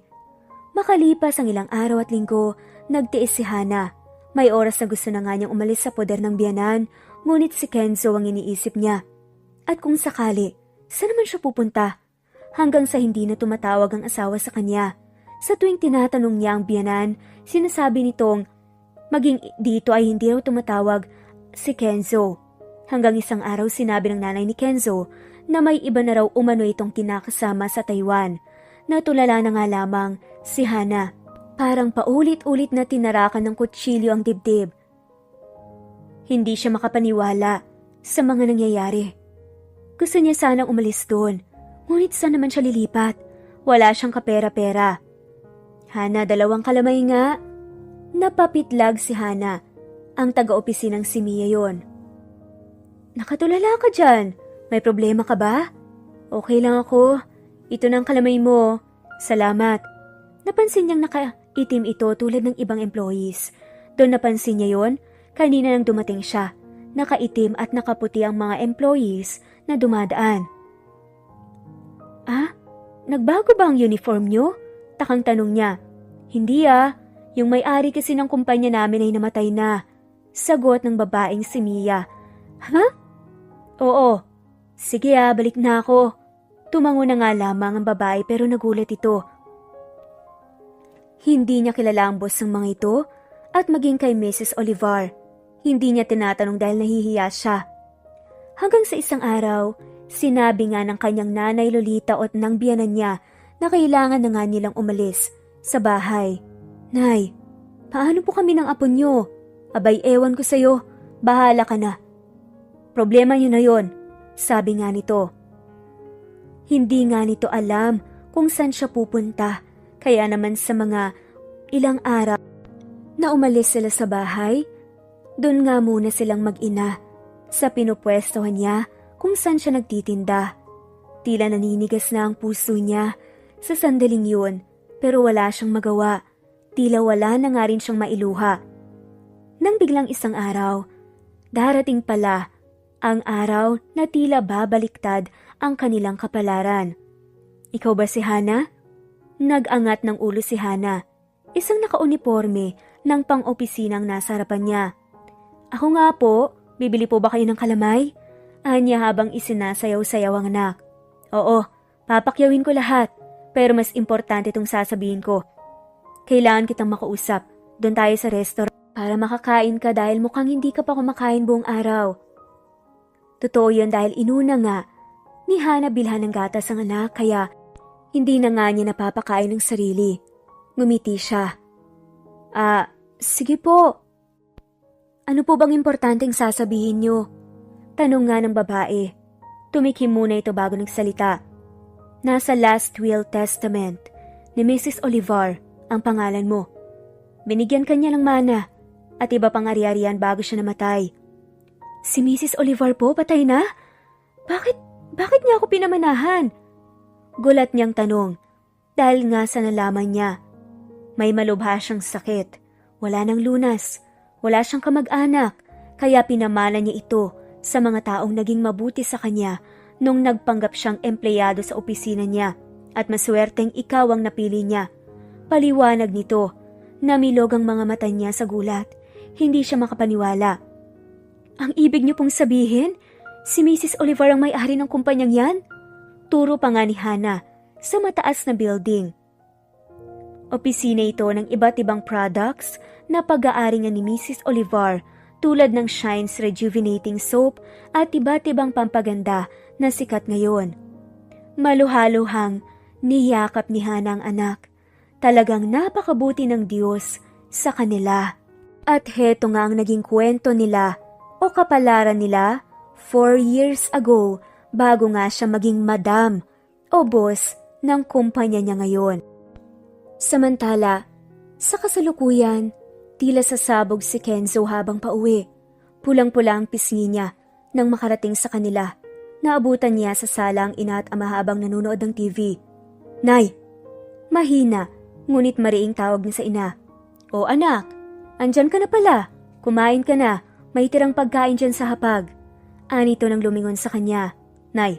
Makalipas ang ilang araw at linggo, nagtiis si Hana. May oras na gusto na nga niyang umalis sa poder ng biyanan, ngunit si Kenzo ang iniisip niya. At kung sakali, saan naman siya pupunta? Hanggang sa hindi na tumatawag ang asawa sa kanya. Sa tuwing tinatanong niya ang biyanan, sinasabi nitong maging dito ay hindi raw tumatawag si Kenzo. Hanggang isang araw sinabi ng nanay ni Kenzo na may iba na raw umano itong kinakasama sa Taiwan. Natulala na nga lamang si Hana. Parang paulit-ulit na tinarakan ng kutsilyo ang dibdib. Hindi siya makapaniwala sa mga nangyayari. Gusto niya sanang umalis doon, ngunit saan naman siya lilipat? Wala siyang kapera-pera. Hana, 2 kalamay nga. Napapitlag si Hana. Ang taga-opisinang si Mia yon. Nakatulala ka dyan. May problema ka ba? Okay lang ako. Ito na ang kalamay mo. Salamat. Napansin niyang nakaitim ito tulad ng ibang employees. Doon napansin niya yon, kanina nang dumating siya. Nakaitim at nakaputi ang mga employees na dumadaan. Ah, nagbago ba ang uniform niyo? Takang tanong niya. Hindi ah, yung may-ari kasi ng kumpanya namin ay namatay na. Sagot ng babaeng si Mia. Ha? Oo. Sige ah, balik na ako. Tumango na nga lamang ang babae pero nagulat ito. Hindi niya kilala ang boss ng mga ito at maging kay Mrs. Olivar. Hindi niya tinatanong dahil nahihiya siya. Hanggang sa isang araw, sinabi nga ng kanyang nanay Lolita at ng biyanan niya na kailangan na nga nilang umalis sa bahay. Nay, paano po kami ng apo niyo? Abay, ewan ko sa'yo. Bahala ka na. Problema niyo na yon, sabi nga nito. Hindi nga nito alam kung saan siya pupunta. Kaya naman sa mga ilang araw na umalis sila sa bahay, doon nga muna silang mag-ina sa pinupwestohan niya kung saan siya nagtitinda. Tila naninigas na ang puso niya sa sandaling yun pero wala siyang magawa. Tila wala na nga rin siyang mailuha. Nang biglang isang araw, darating pala ang araw na tila babaliktad ang kanilang kapalaran. Ikaw ba si Hana? Nag-angat ng ulo si Hana. Isang naka-uniforme ng pang-opisinang nasa harapan niya. Ako nga po, bibili po ba kayo ng kalamay? Anya habang isinasayaw-sayaw ang anak. Oo, papakyawin ko lahat, pero mas importante itong sasabihin ko. Kailangan kitang makausap. Doon tayo sa restaurant para makakain ka dahil mukhang hindi ka pa kumakain buong araw. Totoo yun dahil inuna nga ni Hana bilhan ng gatas ang anak kaya hindi na nga niya napapakain ng sarili. Ngumiti siya. Sige po. Ano po bang importanteng sasabihin niyo? Tanong nga ng babae. Tumikim muna ito bago nagsalita. Nasa last will testament ni Mrs. Olivar ang pangalan mo. Binigyan kanya ng mana at iba pang ari-arian bago siya namatay. Si Mrs. Olivar po patay na? Bakit niya ako pinamanahan? Gulat niyang tanong dahil nga sa nalaman niya. May malubha siyang sakit, wala nang lunas, wala siyang kamag-anak, kaya pinamana niya ito sa mga taong naging mabuti sa kanya nung nagpanggap siyang empleyado sa opisina niya at maswerteng ikaw ang napili niya. Paliwanag nito, namilog ang mga mata niya sa gulat, hindi siya makapaniwala. Ang ibig niyo pong sabihin, si Mrs. Olivar ang may-ari ng kumpanyang yan? Turo pa nga ni Hana sa mataas na building. Opisina ito ng iba't ibang products na pag-aari nga ni Mrs. Olivar tulad ng Shine's Rejuvenating Soap at iba't ibang pampaganda na sikat ngayon. Maluhaluhang niyakap ni Hana ang anak. Talagang napakabuti ng Diyos sa kanila. At heto nga ang naging kwento nila o kapalaran nila 4 years ago bago nga siya maging madam o boss ng kumpanya niya ngayon. Samantala, sa kasalukuyan, tila sasabog si Kenzo habang pauwi. Pulang-pula ang pisngi niya nang makarating sa kanila. Naabutan niya sa sala ang ina at ama habang nanonood ng TV. Nay! Mahina, ngunit mariing tawag niya sa ina. O anak, andyan ka na pala. Kumain ka na, may tirang pagkain dyan sa hapag. Anito nang lumingon sa kanya. Nay,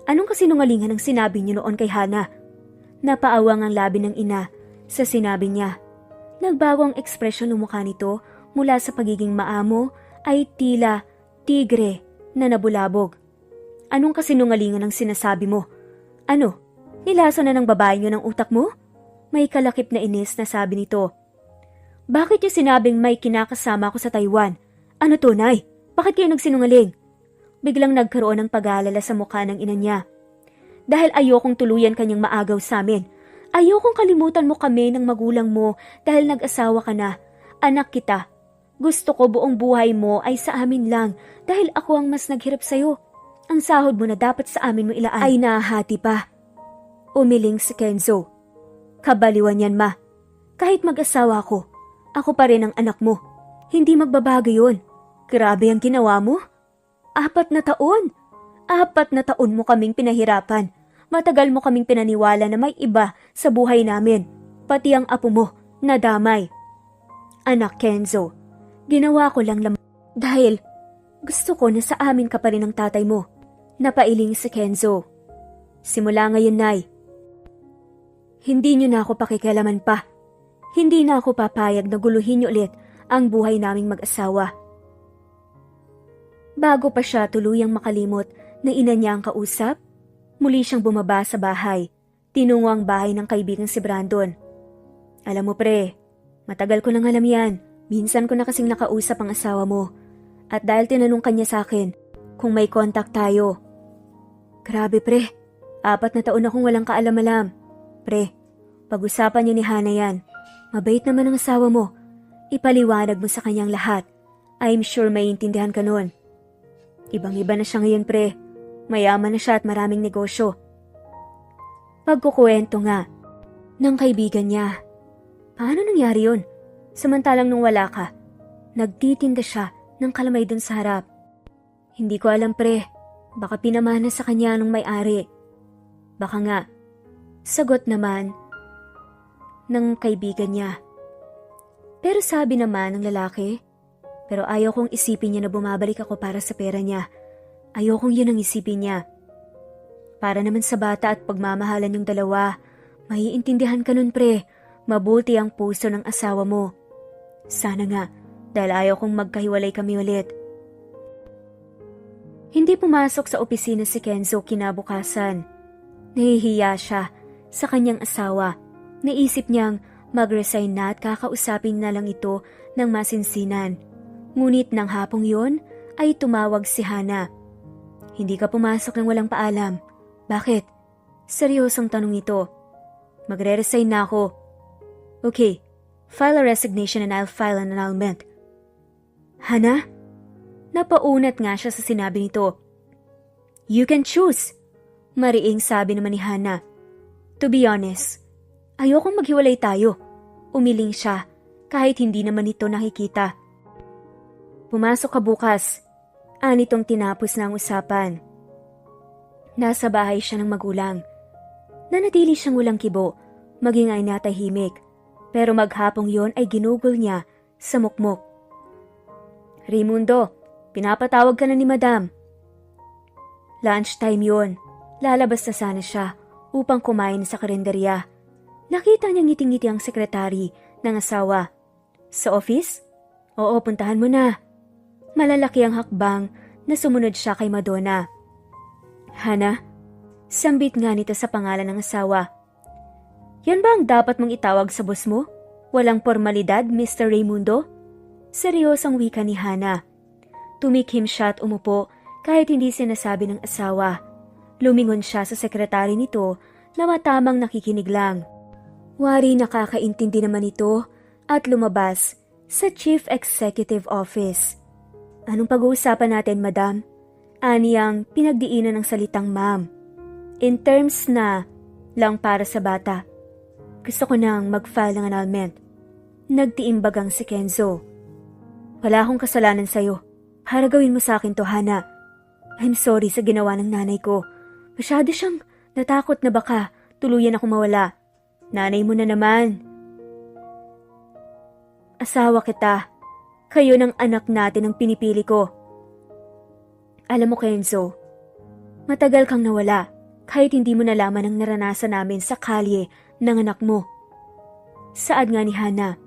anong kasinungalingan ang sinabi niyo noon kay Hana? Napaawang ang labi ng ina sa sinabi niya. Nagbago ang ekspresyon ng mukha nito mula sa pagiging maamo ay tila tigre na nabulabog. Anong kasinungalingan ang sinasabi mo? Ano? Nilaso na ng babae niyo ng utak mo? May kalakip na inis na sabi nito. Bakit yung sinabing may kinakasama ko sa Taiwan? Ano to, Nay? Bakit kayo nagsinungaling? Biglang nagkaroon ng pag-aalala sa mukha ng ina niya. Dahil ayokong tuluyan kanyang maagaw sa amin. Ayokong kalimutan mo kami ng magulang mo dahil nag-asawa ka na. Anak kita. Gusto ko buong buhay mo ay sa amin lang dahil ako ang mas naghirap sa'yo. Ang sahod mo na dapat sa amin mo ilaan ay nahahati pa. Umiling si Kenzo. Kabaliwan yan, ma. Kahit mag-asawa ako pa rin ang anak mo. Hindi magbabago yun. Grabe ang ginawa mo. 4 na taon. 4 na taon mo kaming pinahirapan. Matagal mo kaming pinaniwala na may iba sa buhay namin. Pati ang apo mo, nadamay. Anak Kenzo, ginawa ko lang dahil gusto ko na sa amin ka pa rin ang tatay mo. Napailing si Kenzo. Simula ngayon, Nay. Hindi niyo na ako pakikialaman pa. Hindi na ako papayag na guluhin niyo ulit ang buhay naming mag-asawa. Bago pa siya tuluyang makalimot na ina niya ang kausap, muli siyang bumaba sa bahay. Tinungo ang bahay ng kaibigang si Brandon. Alam mo pre, matagal ko nang alam yan. Minsan ko na kasing nakausap ang asawa mo. At dahil tinanong kanya sa akin kung may contact tayo. Grabe pre, 4 na taon akong walang kaalam-alam. Pre, pag-usapan niyo ni Hana yan. Mabait naman ang asawa mo. Ipaliwanag mo sa kanyang lahat. I'm sure maiintindihan ka nun. Ibang-iba na siya ngayon pre. Mayaman na siya at maraming negosyo. Pagkukuwento nga ng kaibigan niya. Paano nangyari yun? Samantalang nung wala ka, nagtitinda siya ng kalamay dun sa harap. Hindi ko alam pre, baka pinamana sa kanya nung may-ari. Baka nga, sagot naman ng kaibigan niya. Pero sabi naman ng lalaki, pero ayaw kong isipin niya na bumabalik ako para sa pera niya. Ayokong yun ang isipin niya. Para naman sa bata at pagmamahalan yung dalawa, maiintindihan ka nun pre, mabuti ang puso ng asawa mo. Sana nga, dahil ayaw kong magkahiwalay kami ulit. Hindi pumasok sa opisina si Kenzo kinabukasan. Nahihiya siya sa kanyang asawa. Naisip niyang mag-resign na at kakausapin na lang ito ng masinsinan. Ngunit nang hapong yon ay tumawag si Hana. Hindi ka pumasok ng walang paalam. Bakit? Seryosong tanong ito. Magre-resign na ako. Okay, file a resignation and I'll file an annulment. Hana? Napaunat nga siya sa sinabi nito. You can choose. Mariing sabi naman ni Hana. To be honest, ayokong maghiwalay tayo. Umiling siya kahit hindi naman ito nakikita. Pumasok ka bukas. Anitong tinapos na ang usapan. Nasa bahay siya ng magulang. Nanatili siyang walang kibo, maging ay natahimik. Pero maghapong yon ay ginugol niya sa mukmok. Raimundo, pinapatawag ka na ni Madam. Lunchtime yon. Lalabas na sana siya upang kumain sa karinderya. Nakita niyang ngiting-ngiti ang sekretary ng asawa. Sa office? Oo, puntahan mo na. Malalaki ang hakbang na sumunod siya kay Madonna. Hana, sambit nga nito sa pangalan ng asawa. Yan ba ang dapat mong itawag sa boss mo? Walang formalidad, Mr. Raimundo? Seryosong wika ni Hana. Tumikhim siya at umupo kahit hindi sinasabi ng asawa. Lumingon siya sa sekretary nito na matamang nakikinig lang. Wari nakakaintindi naman ito at lumabas sa Chief Executive Office. Anong pag-uusapan natin, Madam? Aniyang pinagdiinan ng salitang ma'am. In terms na lang para sa bata. Gusto ko nang mag-file ng annulment. Nagtiimbagang si Kenzo. Wala akong kasalanan sa'yo. Para gawin mo sa akin to, Hana. I'm sorry sa ginawa ng nanay ko. Masyado siyang natakot na baka tuluyan ako mawala. Nanay mo na naman. Asawa kita. Kayo ng anak natin ang pinipili ko. Alam mo, Kenzo, matagal kang nawala kahit hindi mo nalaman ang naranasan namin sa kalye ng anak mo. Saad nga ni Hana.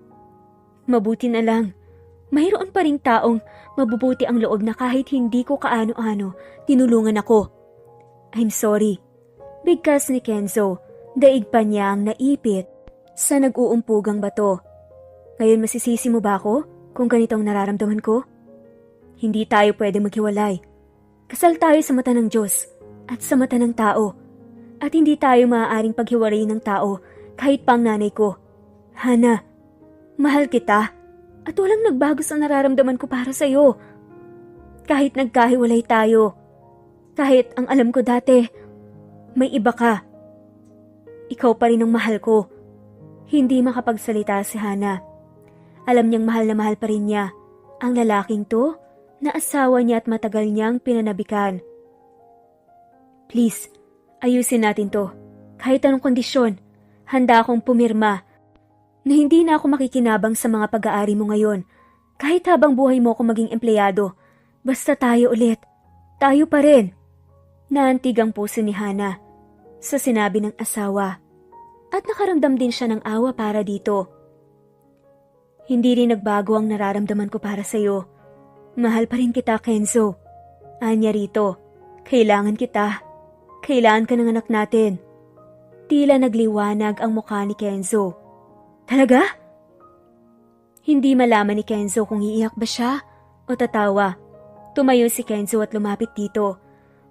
Mabuti na lang. Mayroon pa ring taong mabubuti ang loob na kahit hindi ko kaano-ano, tinulungan ako. I'm sorry. Bigkas ni Kenzo, daig pa niya ang naipit sa nag-uumpugang bato. Ngayon masisisi mo ba ako kung ganitong nararamdaman ko? Hindi tayo pwede maghiwalay. Kasal tayo sa mata ng Diyos at sa mata ng tao. At hindi tayo maaaring paghiwalayin ng tao kahit pang nanay ko. Hana, mahal kita at walang nagbago sa nararamdaman ko para sa'yo. Kahit nagkahiwalay tayo. Kahit ang alam ko dati, may iba ka. Ikaw pa rin ang mahal ko. Hindi makapagsalita si Hana. Alam niyang mahal na mahal pa rin niya ang lalaking to na asawa niya at matagal niyang pinanabikan. Please, ayusin natin to. Kahit anong kondisyon, handa akong pumirma na hindi na ako makikinabang sa mga pag-aari mo ngayon. Kahit habang buhay mo ako maging empleyado, basta tayo ulit. Tayo pa rin. Naantig ang puso ni Hana sa sinabi ng asawa at nakaramdam din siya ng awa para dito. Hindi rin nagbago ang nararamdaman ko para sa'yo. Mahal pa rin kita, Kenzo. Anya rito, kailangan kita. Kailangan ka ng anak natin. Tila nagliwanag ang mukha ni Kenzo. Talaga? Hindi malaman ni Kenzo kung iiyak ba siya o tatawa. Tumayo si Kenzo at lumapit dito.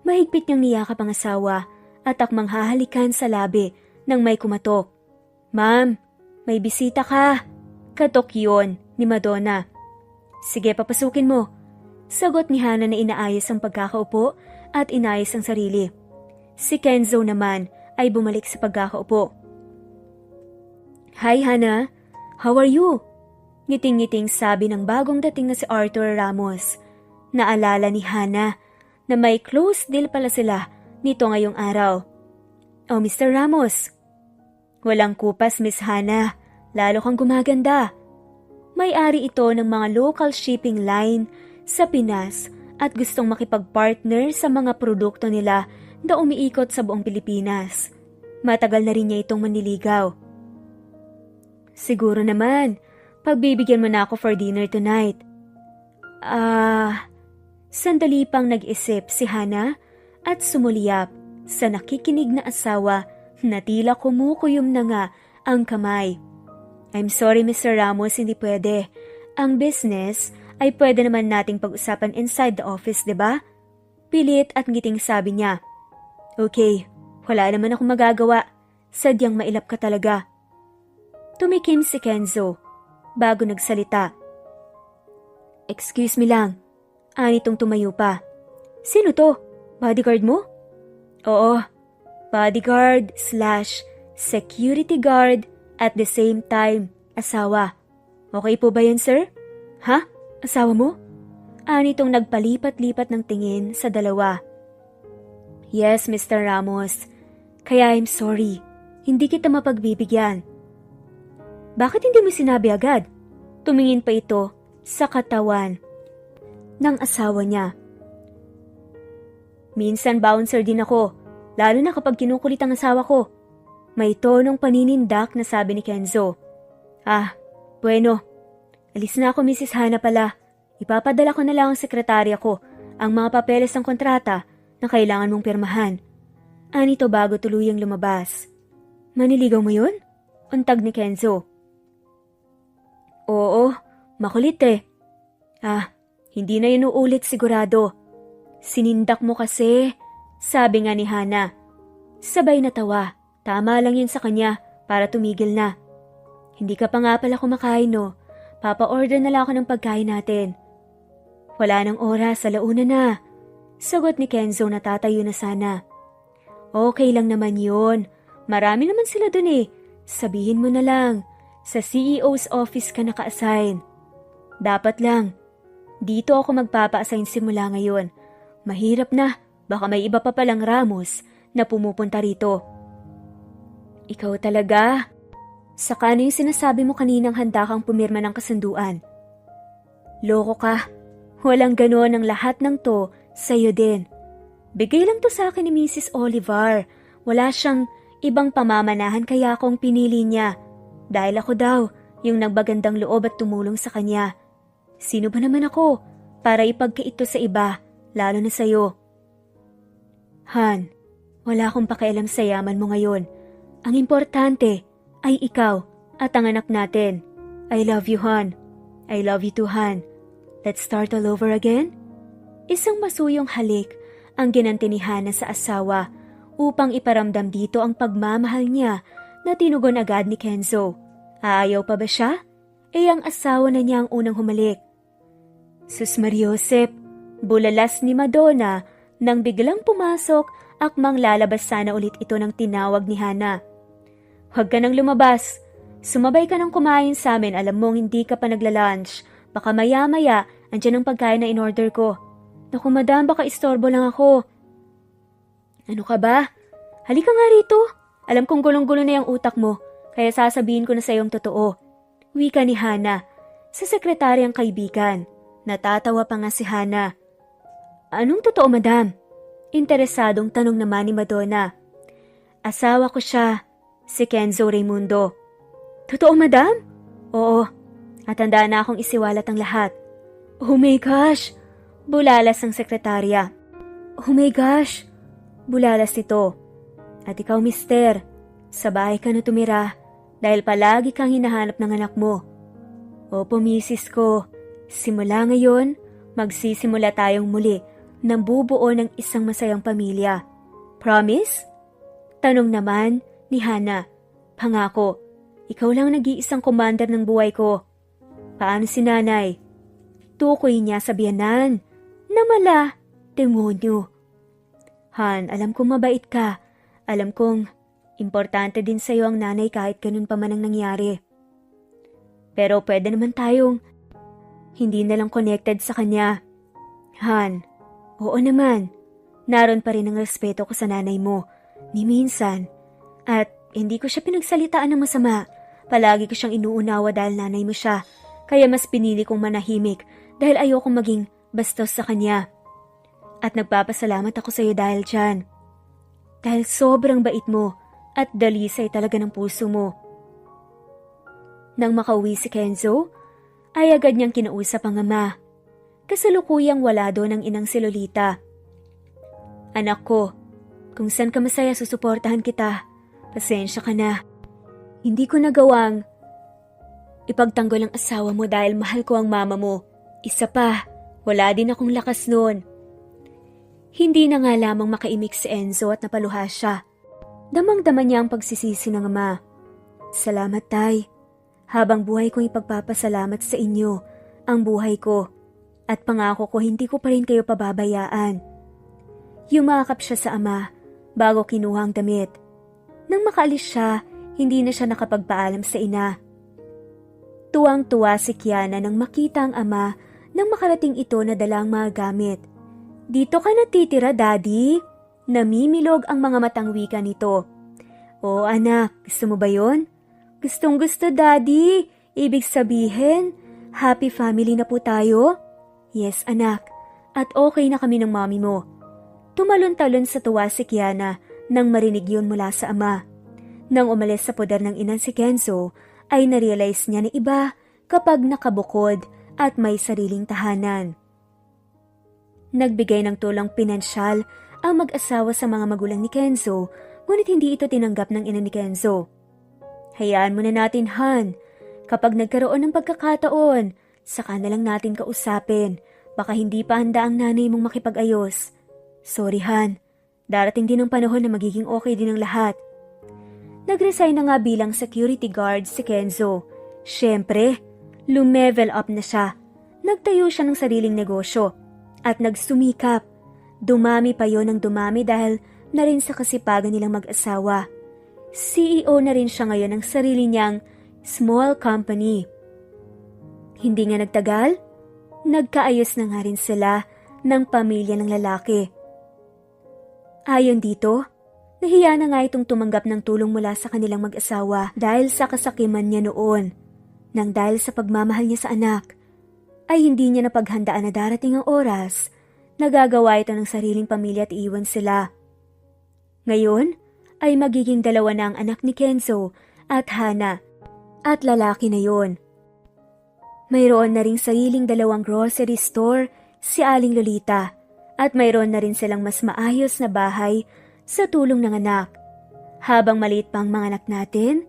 Mahigpit niyang niyakap ang asawa at akmang hahalikan sa labi nang may kumatok. Ma'am, may bisita ka. Katok yun ni Madonna. Sige, papasukin mo. Sagot ni Hana na inaayos ang pagkakaupo at inayos ang sarili. Si Kenzo naman ay bumalik sa pagkakaupo. Hi Hana, how are you? Ngiting-ngiting sabi ng bagong dating na si Arthur Ramos. Naalala ni Hana na may close deal pala sila nito ngayong araw. Oh, Mr. Ramos. Walang kupas, Miss Hana. Lalo kang gumaganda. May-ari ito ng mga local shipping line sa Pinas at gustong makipag-partner sa mga produkto nila na umiikot sa buong Pilipinas. Matagal na rin niya itong manliligaw. Siguro naman, Pagbibigyan mo na ako for dinner tonight. Sandali pang nag-isip si Hana at sumuliyap sa nakikinig na asawa na tila kumukuyom na nga ang kamay. I'm sorry, Mr. Ramos, hindi pwede. Ang business ay pwede naman nating pag-usapan inside the office, diba? Pilit at ngiting sabi niya. Okay, wala naman akong magagawa. Sadyang mailap ka talaga. Tumikim si Kenzo bago nagsalita. Excuse me lang. Anitong tumayo pa. Sino to? Bodyguard mo? Oo, bodyguard / security guard at the same time, asawa. Okay po ba yun, sir? Ha? Asawa mo? Anitong nagpalipat-lipat ng tingin sa dalawa. Yes, Mr. Ramos. Kaya I'm sorry. Hindi kita mapagbibigyan. Bakit hindi mo sinabi agad? Tumingin pa ito sa katawan ng asawa niya. Minsan bouncer din ako, lalo na kapag kinukulit ang asawa ko. May tonong paninindak na sabi ni Kenzo. Bueno. Alis na ako, Mrs. Hana pala. Ipapadala ko na lang ang sekretarya ko ang mga papeles ng kontrata na kailangan mong pirmahan. Anito bago tuluyang lumabas. Maniligaw mo yun? Untag ni Kenzo. Oo, makulit eh. Hindi na yun uulit sigurado. Sinindak mo kasi, sabi nga ni Hana. Sabay natawa. Tama lang yun sa kanya para tumigil na. Hindi ka pa nga pala kumakain, no? Papa-order na lang ako ng pagkain natin. Wala nang oras, alauna na. Sagot ni Kenzo na tatayo na sana. Okay lang naman yun. Marami naman sila dun eh. Sabihin mo na lang, sa CEO's office ka naka-assign. Dapat lang. Dito ako magpapa-assign simula ngayon. Mahirap na, baka may iba pa palang Ramos na pumupunta rito. Ikaw talaga. Saka na yung sinasabi mo kaninang handa kang pumirma ng kasunduan. Loko ka. Walang gano'n ang lahat ng to sa'yo din. Bigay lang to sa akin ni Mrs. Oliver. Wala siyang ibang pamamanahan kaya akong pinili niya. Dahil ako daw yung nagbagandang loob at tumulong sa kanya. Sino ba naman ako para ipagkaito sa iba, lalo na sa'yo? Han, wala akong pakialam sa yaman mo ngayon. Ang importante ay ikaw at ang anak natin. I love you, Han. I love you too, Han. Let's start all over again? Isang masuyong halik ang ginanti ni Hana sa asawa upang iparamdam dito ang pagmamahal niya na tinugon agad ni Kenzo. Aayaw pa ba siya? Ang asawa na niya ang unang humalik. Sus Mariosep, bulalas ni Madonna nang biglang pumasok akmang lalabas sana ulit ito ng tinawag ni Hana. Huwag ka nang lumabas. Sumabay ka nang kumain sa amin, alam mong hindi ka pa nagla-lunch. Baka maya-maya, andyan ang pagkain na in-order ko. Naku madam, baka istorbo lang ako. Ano ka ba? Halika nga rito. Alam kong gulong-gulo na yung utak mo, kaya sasabihin ko na sa iyong totoo. Wika ni Hana, sa sekretaryang kaibigan. Natatawa pa nga si Hana. Anong totoo madam? Interesadong tanong naman ni Madonna. Asawa ko siya, si Kenzo Raimundo. Totoo madam? Oo. At handa na akong isiwalat ang lahat. Oh my gosh! Bulalas ang sekretarya. Oh my gosh! Bulalas ito. At ikaw, mister, sa bahay ka na tumira dahil palagi kang hinahanap ng anak mo. Opo, misis ko. Simula ngayon, magsisimula tayong muli ng bubuo ng isang masayang pamilya. Promise? Tanong naman ni Hana. Pangako, ikaw lang nag-iisang commander ng buhay ko. Paano si nanay? Tukoy niya sa biyanan. Namala, demonyo. Han, alam kong mabait ka. Alam kong importante din sa'yo ang nanay kahit ganun pa man ang nangyari. Pero pwede naman tayong hindi na lang connected sa kanya. Han, oo naman. Naroon pa rin ang respeto ko sa nanay mo, ni minsan. At hindi ko siya pinagsalitaan ng masama. Palagi ko siyang inuunawa dahil nanay mo siya. Kaya mas pinili kong manahimik dahil ayokong maging bastos sa kanya. At nagpapasalamat ako sa iyo dahil dyan. Dahil sobrang bait mo at dalisay talaga ng puso mo. Nang makauwi si Kenzo, ay agad niyang kinausap ang ama. Kasalukuyang wala doon ang inang si Lolita. Anak ko, kung saan ka masaya susuportahan kita. Pasensya ka na. Hindi ko nagawang ipagtanggol ang asawa mo dahil mahal ko ang mama mo. Isa pa, wala din akong lakas noon. Hindi na nga lamang makaimik si Enzo at napaluha siya. Damang-dama niya ang pagsisisi ng ama. Salamat, Tay. Habang buhay kong ipagpapasalamat sa inyo ang buhay ko at pangako ko hindi ko pa rin kayo pababayaan. Yumakap siya sa ama bago kinuha ang damit. Nang makaalis siya, hindi na siya nakapagpaalam sa ina. Tuwang-tuwa si Kiana nang makita ang ama nang makarating ito na dala ang mga gamit. Dito ka natitira, Daddy? Namimilog ang mga matang wika nito. Oo anak, gusto mo ba yon? Gustong gusto, Daddy. Ibig sabihin, happy family na po tayo? Yes, anak. At okay na kami ng mami mo. Tumalon-talon sa tuwa si Kiana nang marinig yun mula sa ama. Nang umalis sa poder ng ina si Kenzo, ay narealize niya na iba kapag nakabukod at may sariling tahanan. Nagbigay ng tulong pinansyal ang mag-asawa sa mga magulang ni Kenzo, ngunit hindi ito tinanggap ng ina ni Kenzo. Hayaan muna natin, Han. Kapag nagkaroon ng pagkakataon, saka na lang natin kausapin. Baka hindi pa handa ang nanay mong makipag-ayos. Sorry, Han. Darating din ang panahon na magiging okay din ang lahat. Nag-resign na nga bilang security guard si Kenzo. Siyempre, lumevel up na siya. Nagtayo siya ng sariling negosyo at nagsumikap. Dumami pa yon ng dumami dahil na rin sa kasipagan nilang mag-asawa. CEO na rin siya ngayon ng sarili niyang small company. Hindi nga nagtagal, nagkaayos na nga rin sila ng pamilya ng lalaki. Ayon dito, nahiya na nga itong tumanggap ng tulong mula sa kanilang mag-asawa dahil sa kasakiman niya noon. Nang dahil sa pagmamahal niya sa anak, ay hindi niya napaghandaan na darating ang oras na gagawa ito ng sariling pamilya at iiwan sila. Ngayon, ay magiging dalawa na ang anak ni Kenzo at Hana, at lalaki na yon. Mayroon na ring sariling dalawang grocery store si Aling Lolita at mayroon na rin silang mas maayos na bahay sa tulong ng anak. Habang maliit pa ang mga anak natin,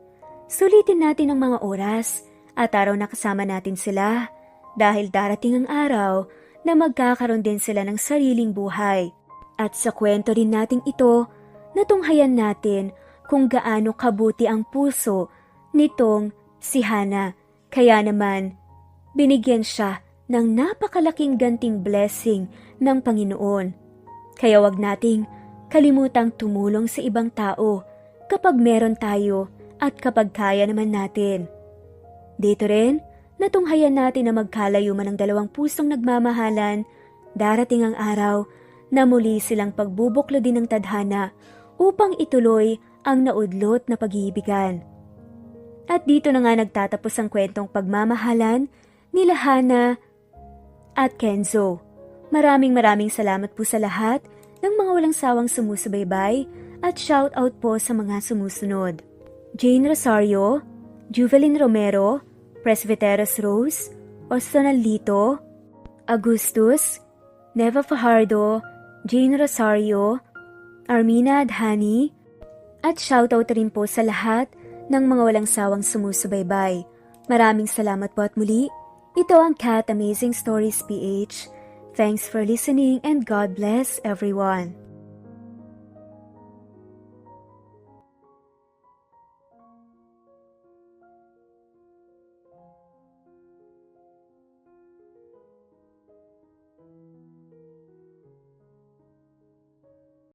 sulitin natin ang mga oras at araw na kasama natin sila dahil darating ang araw na magkakaroon din sila ng sariling buhay. At sa kwento rin nating ito, natunghayan natin kung gaano kabuti ang puso nitong si Hana. Kaya naman, binigyan siya ng napakalaking ganting blessing ng Panginoon. Kaya wag nating kalimutang tumulong sa ibang tao kapag meron tayo at kapag kaya naman natin. Dito rin, natunghayan natin na magkalayo man ang dalawang pusong nagmamahalan, darating ang araw na muli silang pagbubuklo din ng tadhana upang ituloy ang naudlot na pag-iibigan. At dito na nga nagtatapos ang kwentong pagmamahalan nila Hana at Kenzo. Maraming salamat po sa lahat ng mga walang sawang sumusubaybay at shout out po sa mga sumusunod. Jane Rosario, Juvelin Romero, Presbyteros Rose, Ostonal Lito, Augustus, Neva Fajardo, Jane Rosario, Armina Adhani, at shoutout rin po sa lahat ng mga walang sawang sumusubaybay. Maraming salamat po at muli. Ito ang Cat Amazing Stories PH. Thanks for listening and God bless everyone.